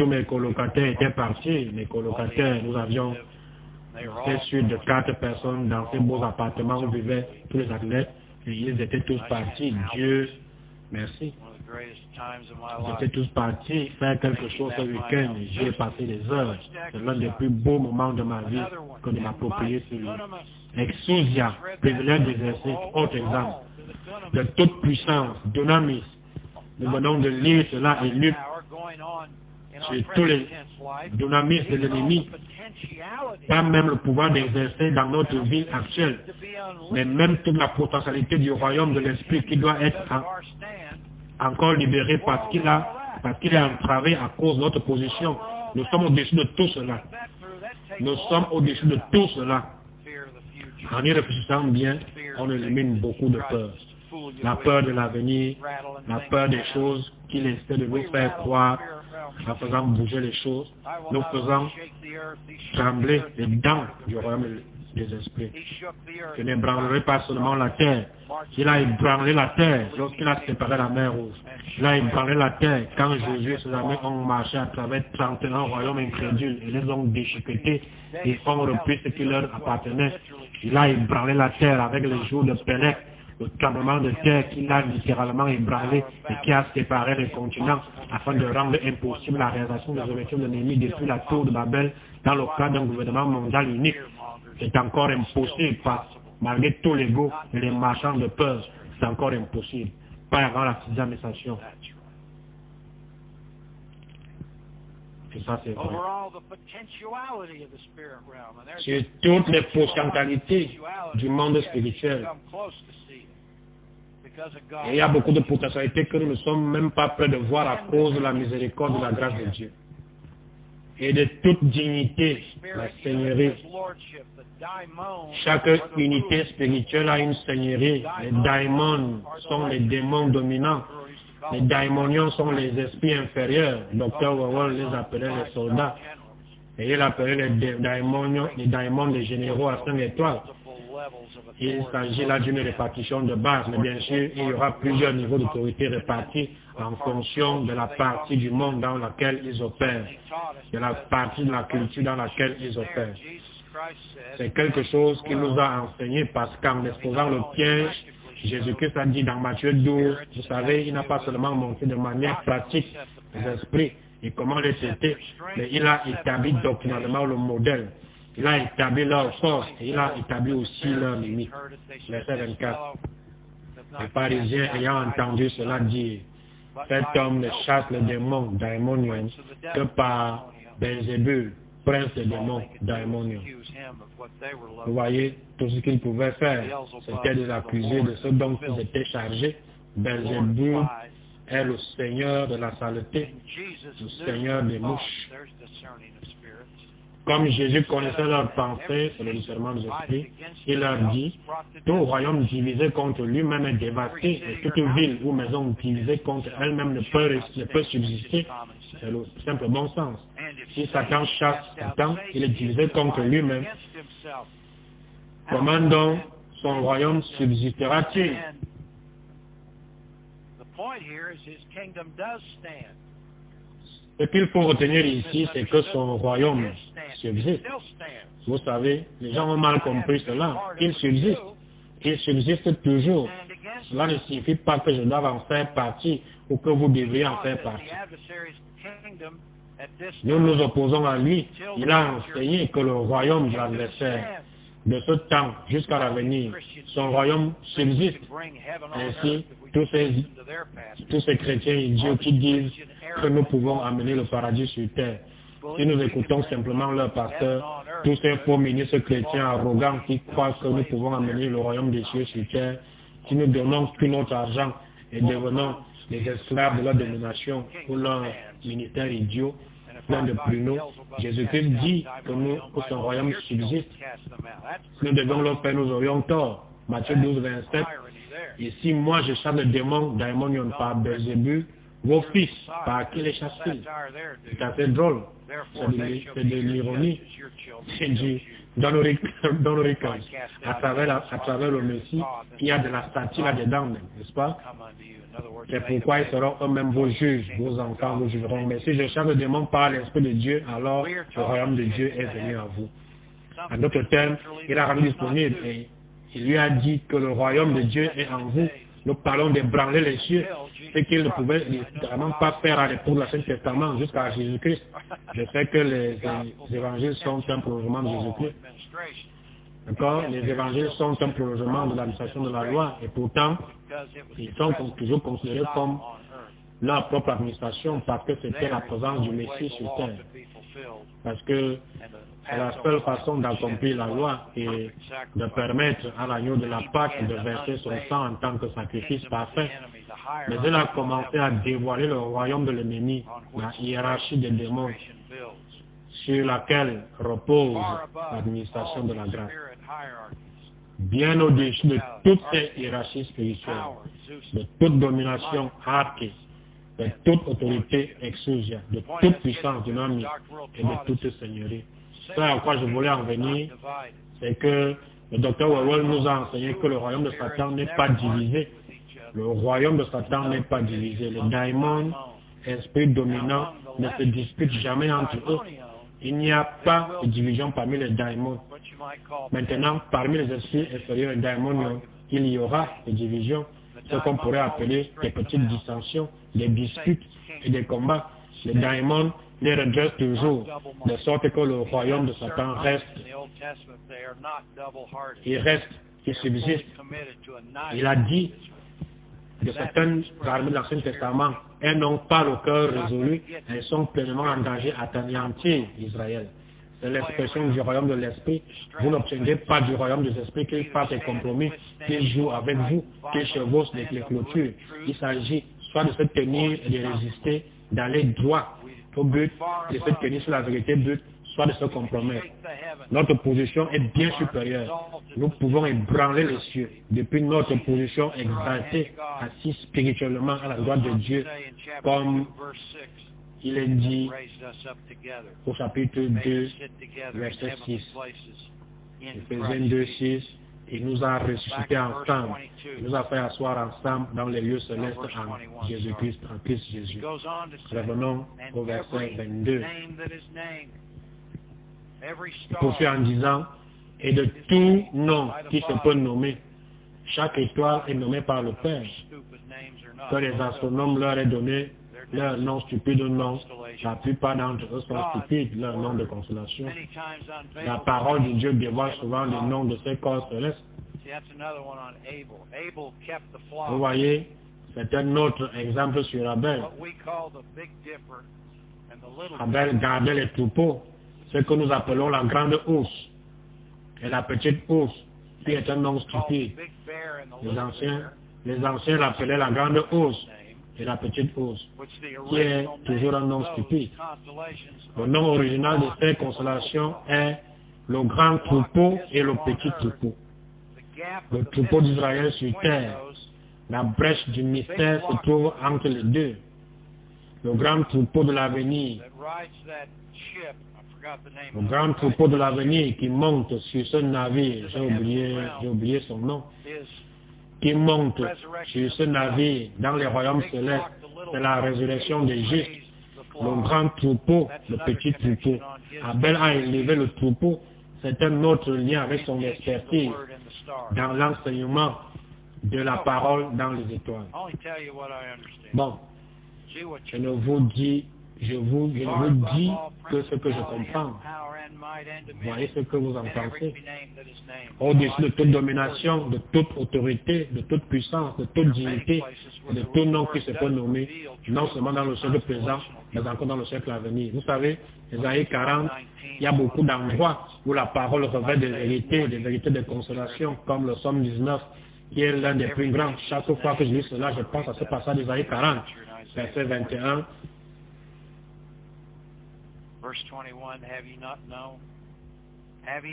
Speaker 2: mes colocataires étaient partis. Mes colocataires, nous avions été sûr de 4 personnes dans ces beaux appartements où vivaient tous les athlètes et ils étaient tous partis. Dieu, merci. Ils étaient tous partis faire quelque chose ce week-end et j'ai passé des heures. C'est l'un des plus beaux moments de ma vie que de m'approprier sur lui. Exousia, privilège d'exercer, autre exemple. De toute puissance, dynamis. Nous venons de lire cela et Luc sur tous les dynamis de l'ennemi. Pas même le pouvoir d'exercer dans notre vie actuelle, mais même toute la potentialité du royaume de l'esprit qui doit être encore libéré parce qu'il est entravé à cause de notre position. Nous sommes au-dessus de tout cela. Nous sommes au-dessus de tout cela. En y réfléchissant bien, on élimine beaucoup de peur. La peur de l'avenir, la peur des choses qu'il essaie de nous faire croire en faisant bouger les choses, nous faisant trembler les dents du royaume des esprits. Je n'ébranlerai pas seulement la terre. Il a ébranlé la terre lorsqu'il a séparé la mer Rouge. Il a ébranlé la terre quand Jésus et ses amis ont marché à travers 31 royaumes incrédules et les ont déchiquetés et ont repris ce qui leur appartenait. Il a ébranlé la terre avec les jours de Pélec, le tremblement de terre qu'il a littéralement ébranlé et qui a séparé les continents afin de rendre impossible la réalisation des objectifs de l'ennemi depuis la tour de Babel dans le cadre d'un gouvernement mondial unique. C'est encore impossible malgré tout l'ego et les marchands de peur. C'est encore impossible. Pas avant la 6e station. Et ça, c'est vrai. Sur toutes les potentialités du monde spirituel. Et il y a beaucoup de potentialités que nous ne sommes même pas prêts de voir à cause de la miséricorde de la grâce de Dieu. Et de toute dignité, la seigneurie. Chaque unité spirituelle a une seigneurie. Les daimons sont les démons dominants. Les daimonions sont les esprits inférieurs. Dr. Wawel les appelait les soldats. Et il appelait les daimons des généraux à 5 étoiles. Il s'agit là d'une répartition de base, mais bien sûr, il y aura plusieurs niveaux d'autorité répartis en fonction de la partie du monde dans laquelle ils opèrent, de la partie de la culture dans laquelle ils opèrent. C'est quelque chose qu'il nous a enseigné parce qu'en exposant le piège, Jésus-Christ a dit dans Matthieu 12, vous savez, il n'a pas seulement montré de manière pratique les esprits et comment les traiter, mais il a établi doctrinalement le modèle. Il a établi leur force et il a établi aussi leurs limites. Verset 24. Les pharisiens ayant entendu cela dire, cet homme ne chasse les démons daimoniens que par Belzébul, prince des démons daimoniens. Vous voyez, tout ce qu'ils pouvaient faire, c'était de l'accuser de ce dont ils étaient chargés. Belzébul est le seigneur de la saleté, le seigneur des mouches. Comme Jésus connaissait leurs pensées, c'est le discernement des esprits, il leur dit, tout royaume divisé contre lui-même est dévasté, et toute ville ou maison divisée contre elle-même ne peut subsister. C'est le simple bon sens. Si Satan chasse Satan, il est divisé contre lui-même. Comment donc son royaume subsistera-t-il? Ce qu'il faut retenir ici, c'est que son royaume subsiste. Vous savez, les gens ont mal compris cela. Il subsiste. Il subsiste toujours. Cela ne signifie pas que je dois en faire partie ou que vous devriez en faire partie. Nous nous opposons à lui. Il a enseigné que le royaume de l'adversaire, de ce temps jusqu'à l'avenir, son royaume subsiste. Ainsi, tous ces chrétiens idiots qui disent que nous pouvons amener le paradis sur terre, si nous écoutons simplement leur pasteur, tous ces faux ministres chrétiens arrogants qui croient que nous pouvons amener le royaume des cieux sur terre, si nous donnons tout notre argent et devenons les esclaves de leur domination ou leur ministère idiot, plein de pruneaux, Jésus-Christ dit que son royaume subsiste. Si nous devions le faire, nous aurions tort. Matthieu 12, 27. Et si moi je chasse le démon daimonion par Belzébul, vos fils, par qui les chassent-ils? C'est assez drôle. C'est de l'ironie. C'est du donoricain. À travers le Messie, il y a de la satire là-dedans, n'est-ce pas? C'est pourquoi ils seront eux-mêmes vos juges, vos enfants vous jugeront. Mais si je chasse le démon par l'Esprit de Dieu, alors le royaume de Dieu est venu à vous. En d'autres termes, il a rendu disponible et il lui a dit que le royaume de Dieu est en vous. Nous parlons d'ébranler les cieux, ce qu'il ne pouvait littéralement pas faire à l'époque de l'Ancien Testament jusqu'à Jésus-Christ. Je sais que les évangiles sont un prolongement de Jésus-Christ. D'accord? Les évangiles sont un prolongement de l'administration de la loi et pourtant, ils sont toujours considérés comme leur propre administration parce que c'était la présence du Messie sur terre. Parce que c'est la seule façon d'accomplir la loi et de permettre à l'agneau de la Pâque de verser son sang en tant que sacrifice parfait. Mais il a commencé à dévoiler le royaume de l'ennemi, la hiérarchie des démons, sur laquelle repose l'administration de la grâce. Bien au-dessus de toutes ces hiérarchies spirituelles, de toute domination archée, de toute autorité exousia, de toute puissance du nom et de toute seigneurie. Ce à quoi je voulais en venir, c'est que le docteur Wawel nous a enseigné que le royaume de Satan n'est pas divisé. Le royaume de Satan n'est pas divisé. Les daimons, esprits dominants, ne se disputent jamais entre eux. Il n'y a pas de division parmi les daimons. Maintenant, parmi les esprits inférieurs et daimoniens, il y aura des divisions, ce qu'on pourrait appeler des petites dissensions, des disputes et des combats. Les daimons les redressent toujours, de sorte que le royaume de Satan reste, il subsiste. Il a dit de certaines armées de l'Ancien Testament, elles n'ont pas le cœur résolu, elles sont pleinement engagées à anéantir Israël.
Speaker 3: c'est l'expression du royaume de l'esprit. Vous n'obtiendrez pas du royaume des esprits qu'il fasse des compromis, qu'il joue avec vous, qu'il chevauche les clôtures. Il s'agit soit de se tenir et de résister, d'aller droit au but, de se tenir sur la vérité but, soit de se compromettre. Notre position est bien supérieure. Nous pouvons ébranler les cieux depuis notre position exaltée, assis spirituellement à la droite de Dieu, comme il est dit au chapitre 2, verset 6. Éphésiens 2, 6. Il nous a ressuscités ensemble. Il nous a fait asseoir ensemble dans les lieux célestes en Jésus-Christ, en Christ Jésus. Revenons au verset 22. Il poursuit en disant, et de tout nom qui se peut nommer, chaque étoile est nommée par le Père. Que les astronomes leur aient donné leur nom stupide ou non, la plupart d'entre eux sont stupides, leur nom de consolation. La parole de Dieu dévoile souvent le nom de ses corps célestes. Vous voyez, c'est un autre exemple sur Abel. Abel gardait les troupeaux, ce que nous appelons la grande ours, et la petite ours, qui est un nom stupide. Les anciens l'appelaient la grande ours et la petite ours, qui est toujours un nom stupide. Le nom original de ces consolations est le grand troupeau et le petit troupeau. Le troupeau d'Israël sur terre, la brèche du mystère se trouve entre les deux. Le grand troupeau de l'avenir, le grand troupeau de l'avenir qui monte sur ce navire, j'ai oublié son nom, qui monte sur ce navire dans les royaumes célestes, c'est la résurrection des justes. Le grand troupeau, le petit troupeau. Abel a élevé le troupeau, c'est un autre lien avec son expertise dans l'enseignement de la parole dans les étoiles. Bon, je vous dis que ce que je comprends. Voyez ce que vous en pensez. Au-dessus de toute domination, de toute autorité, de toute puissance, de toute dignité, de tout nom qui se peut nommer, non seulement dans le siècle présent, mais encore dans le siècle à venir. Vous savez, Ésaïe 40, il y a beaucoup d'endroits où la parole revêt des vérités de consolation, comme le Psaume 19, qui est l'un des plus grands. Chaque fois que je lis cela, je pense à ce passage d'Ésaïe 40, verset 21.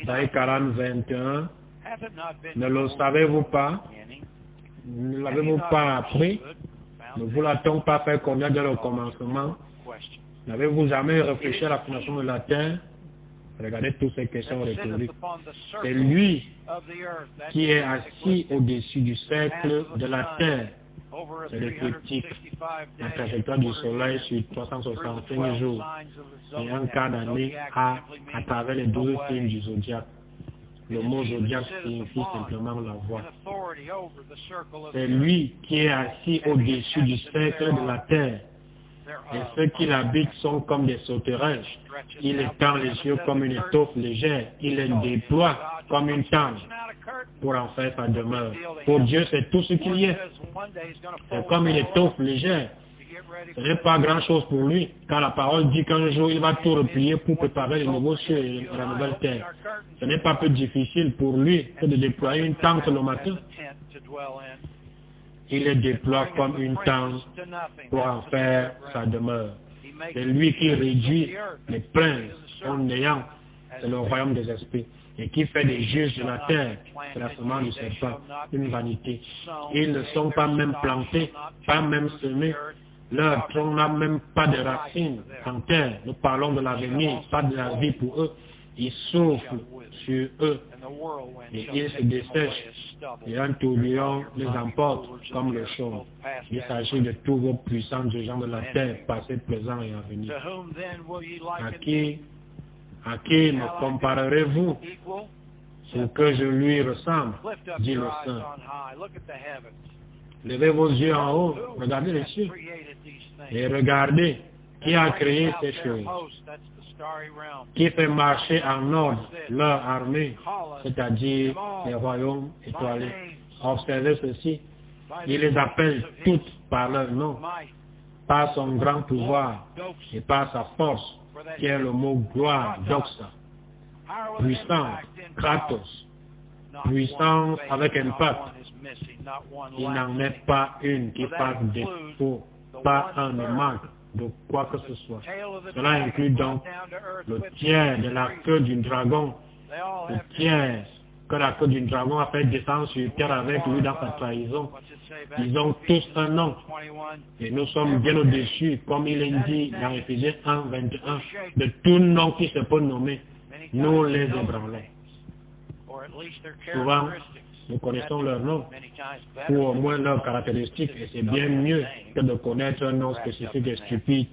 Speaker 3: Ésaïe 40, 21. Ne le savez-vous pas? Ne l'avez-vous pas appris? Ne vous l'a-t-on pas fait connaître dès le commencement? N'avez-vous jamais réfléchi à la fondation de la terre? Regardez toutes ces questions rhétoriques. C'est lui qui est assis au-dessus du cercle de la terre. C'est l'écliptique, la trajectoire du soleil sur 365 jours et un quart d'année à travers les 12 signes du zodiaque. Le mot zodiaque signifie simplement la voie. C'est lui qui est assis au-dessus du cercle de la terre. Et ceux qui l'habitent sont comme des sauterelles. Il étend les cieux comme une étoffe légère. Il les déploie comme une tente pour en faire sa demeure. Pour Dieu, c'est tout ce qu'il y a. C'est comme une étoffe légère. Ce n'est pas grand-chose pour lui, car la parole dit qu'un jour, il va tout replier pour préparer les nouveaux cieux et la nouvelle terre. Ce n'est pas plus difficile pour lui que de déployer une tente le matin. Il les déploie comme une tente pour en faire sa demeure. C'est lui qui réduit les princes en néant. C'est le royaume des esprits. Et qui fait des juges de la terre, c'est la semence du serpent, une vanité. Ils ne sont pas même plantés, pas même semés. Leur tronc n'a même pas de racines en terre. Nous parlons de l'avenir, pas de la vie pour eux. Ils soufflent sur eux et ils se dessèchent. Et un tourbillon les emporte comme le chaume. Il s'agit de tous vos puissants dirigeants de la terre, passé, présent et à venir. À qui me comparerez-vous? Pour que je lui ressemble, dit le Saint. Levez vos yeux en haut, regardez les cieux, et regardez qui a créé ces choses, qui fait marcher en ordre leur armée, c'est-à-dire les royaumes étoilés. Observez ceci, il les appelle toutes par leur nom, par son grand pouvoir et par sa force, qui est le mot gloire, doxa. puissance, Kratos, puissance avec impact. Il n'en est pas une qui fasse défaut, pas un ne manque de quoi que ce soit. Cela inclut donc le tiers de la queue du dragon, le tiers que la queue du dragon a fait descendre sur terre avec lui dans sa trahison. Ils ont tous un nom. Et nous sommes bien au-dessus, comme il est dit dans Éphésiens 1, 21, de tout nom qui se peut nommer. Nous les ébranlons. Souvent, nous connaissons leurs noms, ou au moins leurs caractéristiques, et c'est bien mieux que de connaître un nom spécifique et stupide.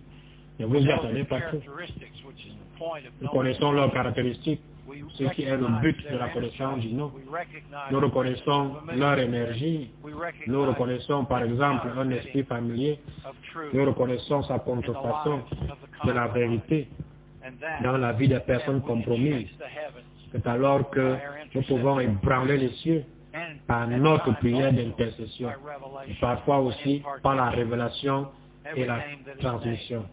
Speaker 3: Ne vous y attendez pas trop. Nous connaissons leurs caractéristiques, ce qui est le but de la connaissance du nom. Nous reconnaissons leur énergie. Nous reconnaissons par exemple un esprit familier. Nous reconnaissons sa contrefaçon de la vérité dans la vie des personnes compromises. C'est alors que nous pouvons ébranler les cieux par notre prière d'intercession et parfois aussi par la révélation et la transmission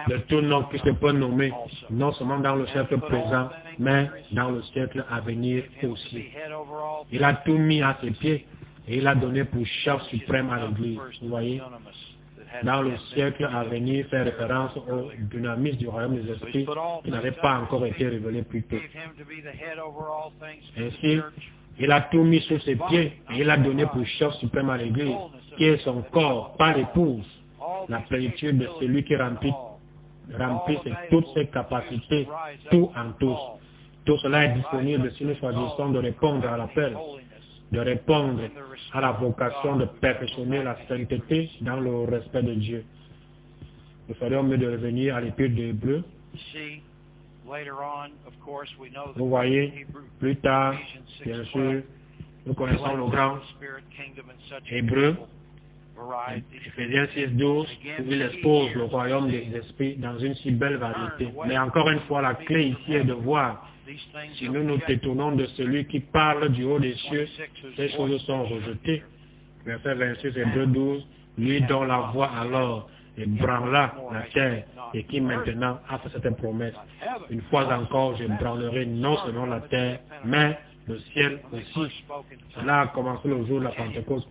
Speaker 3: de tout nom qui se peut nommer, non seulement dans le siècle présent, mais dans le siècle à venir aussi. Il a tout mis à ses pieds et il a donné pour chef suprême à l'Église. Vous voyez, dans le siècle à venir, fait référence au dynamisme du royaume des esprits qui n'avait pas encore été révélé plus tôt. Ainsi, il a tout mis sous ses pieds et il a donné pour chef suprême à l'Église, qui est son corps, pas l'épouse, la plénitude de celui qui remplit toutes ses capacités, tout en tous. Tout cela est disponible si nous choisissons de répondre à l'appel, de répondre à la vocation de perfectionner la sainteté dans le respect de Dieu. Nous ferions mieux de revenir à l'Épître des Hébreux. Vous voyez, plus tard, bien sûr, nous connaissons le grand Hébreu, Éphésiens 6:12, où il expose le royaume des esprits dans une si belle variété. Mais encore une fois, la clé ici est de voir si nous nous détournons de celui qui parle du haut des cieux, ces choses sont rejetées. Verset 26 et 2:12, lui dont la voix alors ébranla la terre et qui maintenant a fait cette promesse. Une fois encore, j'ébranlerai non seulement la terre, mais le ciel aussi. Cela a commencé le jour de la Pentecôte,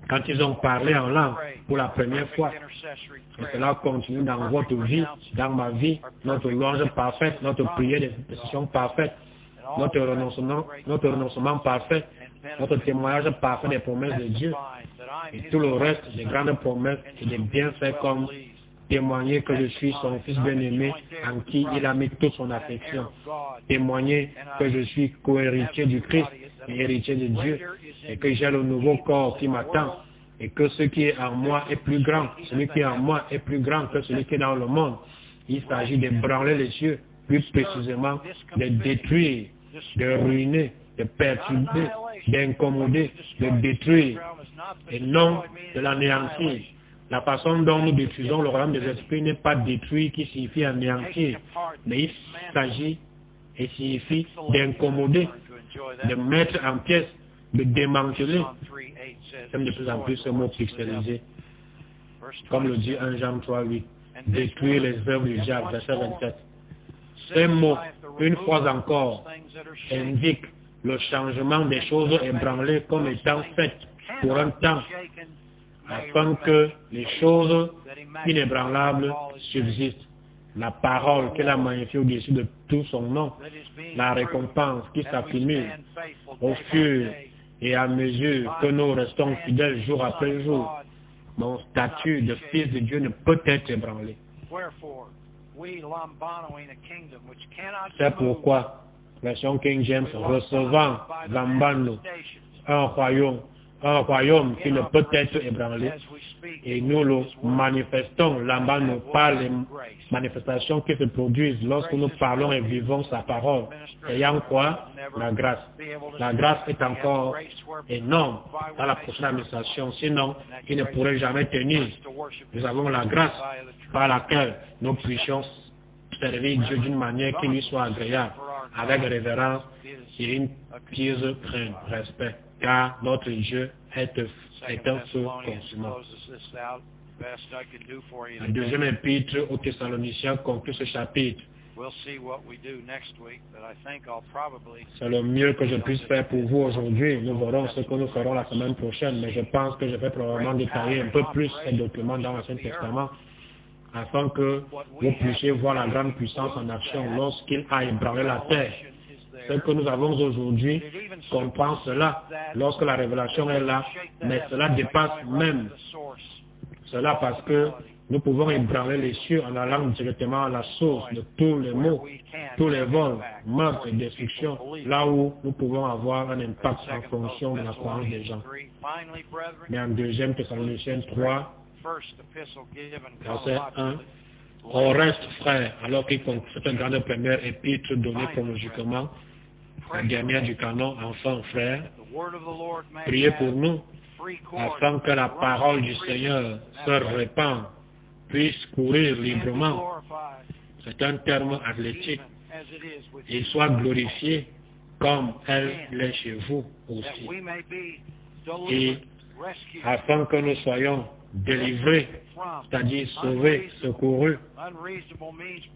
Speaker 3: quand ils ont parlé en langue pour la première fois. Et cela continue dans votre vie, dans ma vie, notre louange parfaite, notre prière d'intercession parfaite, notre renoncement parfait, notre témoignage parfait des promesses de Dieu, et tout le reste des grandes promesses et des bienfaits comme témoigner que je suis son fils bien-aimé en qui il a mis toute son affection, témoigner que je suis co-héritier du Christ et héritier de Dieu, et que j'ai le nouveau corps qui m'attend, et que ce qui est en moi est plus grand, celui qui est en moi est plus grand que celui qui est dans le monde. Il s'agit d'ébranler les cieux, plus précisément de détruire, de ruiner, de perturber, d'incommoder, de détruire, et non de l'anéantir. La façon dont nous détruisons le royaume des esprits n'est pas détruire qui signifie anéantir, mais il s'agit et signifie d'incommoder, de mettre en pièces, de démanteler. J'aime de plus en plus ce mot pixelisé, comme le dit 1 Jean 3:8, détruire les œuvres du diable, verset 27. Ces mots, une fois encore, indiquent le changement des choses ébranlées comme étant faites pour un temps, afin que les choses inébranlables subsistent. La parole qu'il a magnifiée au-dessus de tout son nom, la récompense qui s'accumule au fur et à mesure que nous restons fidèles jour après jour. Mon statut de fils de Dieu ne peut être ébranlé. C'est pourquoi, version King James, recevant Lambano, un royaume qui ne peut être ébranlé, et nous le manifestons Lambano par les manifestations qui se produisent lorsque nous parlons et vivons sa parole. Ayant quoi? La grâce. La grâce est encore énorme dans la prochaine administration, sinon il ne pourrait jamais tenir. Nous avons la grâce par laquelle nous puissions servir Dieu d'une manière qui lui soit agréable, avec révérence et une pieuse crainte, respect, car notre Dieu est un feu consumant. La deuxième épître aux Thessaloniciens conclut ce chapitre. C'est le mieux que je puisse faire pour vous aujourd'hui. Nous verrons ce que nous ferons la semaine prochaine, mais je pense que je vais probablement détailler un peu plus ces documents dans l'Ancien Testament afin que vous puissiez voir la grande puissance en action lorsqu'il a ébranlé la terre. Ce que nous avons aujourd'hui comprend cela lorsque la révélation est là, mais cela dépasse même cela parce que nous pouvons ébranler les cieux en allant directement à la source de tous les maux, tous les vols, meurtres et destructions, là où nous pouvons avoir un impact en fonction de la croyance des gens. Mais en 2 Thessaloniciens 3, verset 1, on reste frères, alors qu'il conclut cette grande première épître donnée chronologiquement, la dernière du canon, enfin frères, priez pour nous, afin que la parole du Seigneur se répande, puisse courir librement, c'est un terme athlétique, et soit glorifié comme elle l'est chez vous aussi. Et afin que nous soyons délivrés, c'est-à-dire sauvés, secourus,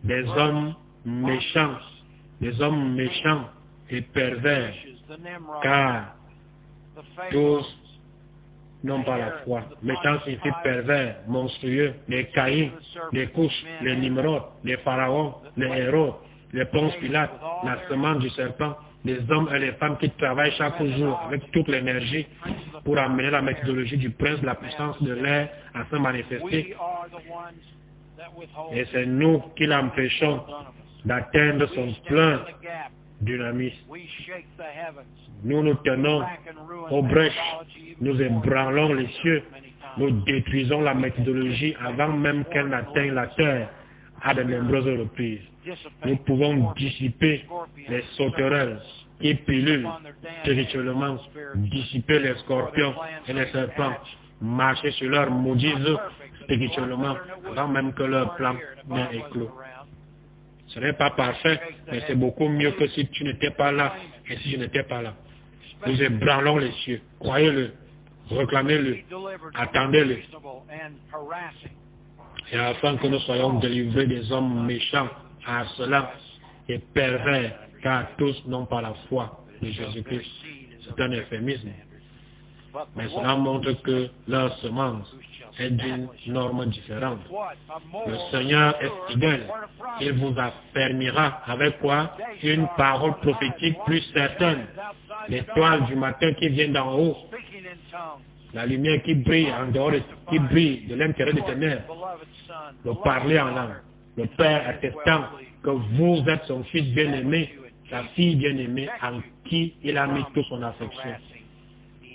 Speaker 3: des hommes méchants et pervers, car tous n'ont pas la foi. Méchants signifie pervers, monstrueux, les Caïns, les Couches, les Nimrod, les Pharaons, les Héros, les Ponce Pilate, la semence du serpent, les hommes et les femmes qui travaillent chaque jour avec toute l'énergie pour amener la méthodologie du prince de la puissance de l'air à se manifester. Et c'est nous qui l'empêchons d'atteindre son plein dynamisme. Nous nous tenons aux brèches, nous ébranlons les cieux, nous détruisons la méthodologie avant même qu'elle n'atteigne la terre à de nombreuses reprises. Nous pouvons dissiper les sauterelles qui pilulent spirituellement, dissiper les scorpions et les serpents, marcher sur leurs maudises spirituellement avant même que leur plan n'ait éclos. Ce n'est pas parfait, mais c'est beaucoup mieux que si tu n'étais pas là et si je n'étais pas là. Nous ébranlons les cieux. Croyez-le, réclamez-le, attendez-le. Et afin que nous soyons délivrés des hommes méchants, harcelants et pervers, car tous n'ont pas la foi de Jésus-Christ. C'est un euphémisme. Mais cela montre que leur semence est d'une norme différente. Le Seigneur est fidèle. Il vous affermira avec quoi? Une parole prophétique plus certaine. L'étoile du matin qui vient d'en haut. La lumière qui brille en dehors, qui brille de l'intérieur des ténèbres. Le parler en langue. Le Père attestant que vous êtes son fils bien-aimé, sa fille bien-aimée, en qui il a mis toute son affection.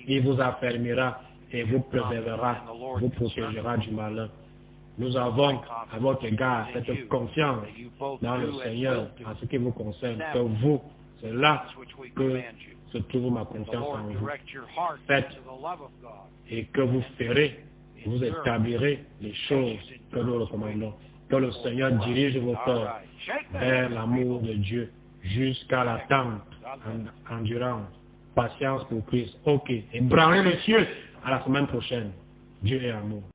Speaker 3: Il vous affermira et vous préservera, vous protégera du malin. Nous avons à votre égard cette confiance dans le Seigneur en ce qui vous concerne, que vous, c'est là que se trouve ma confiance en vous. Faites et que vous ferez, vous établirez les choses que nous recommandons. Que le Seigneur dirige vos cœurs vers l'amour de Dieu jusqu'à l'attente, endurance, patience pour Christ. Ok. Et branlez les cieux à la semaine prochaine. Dieu est amour.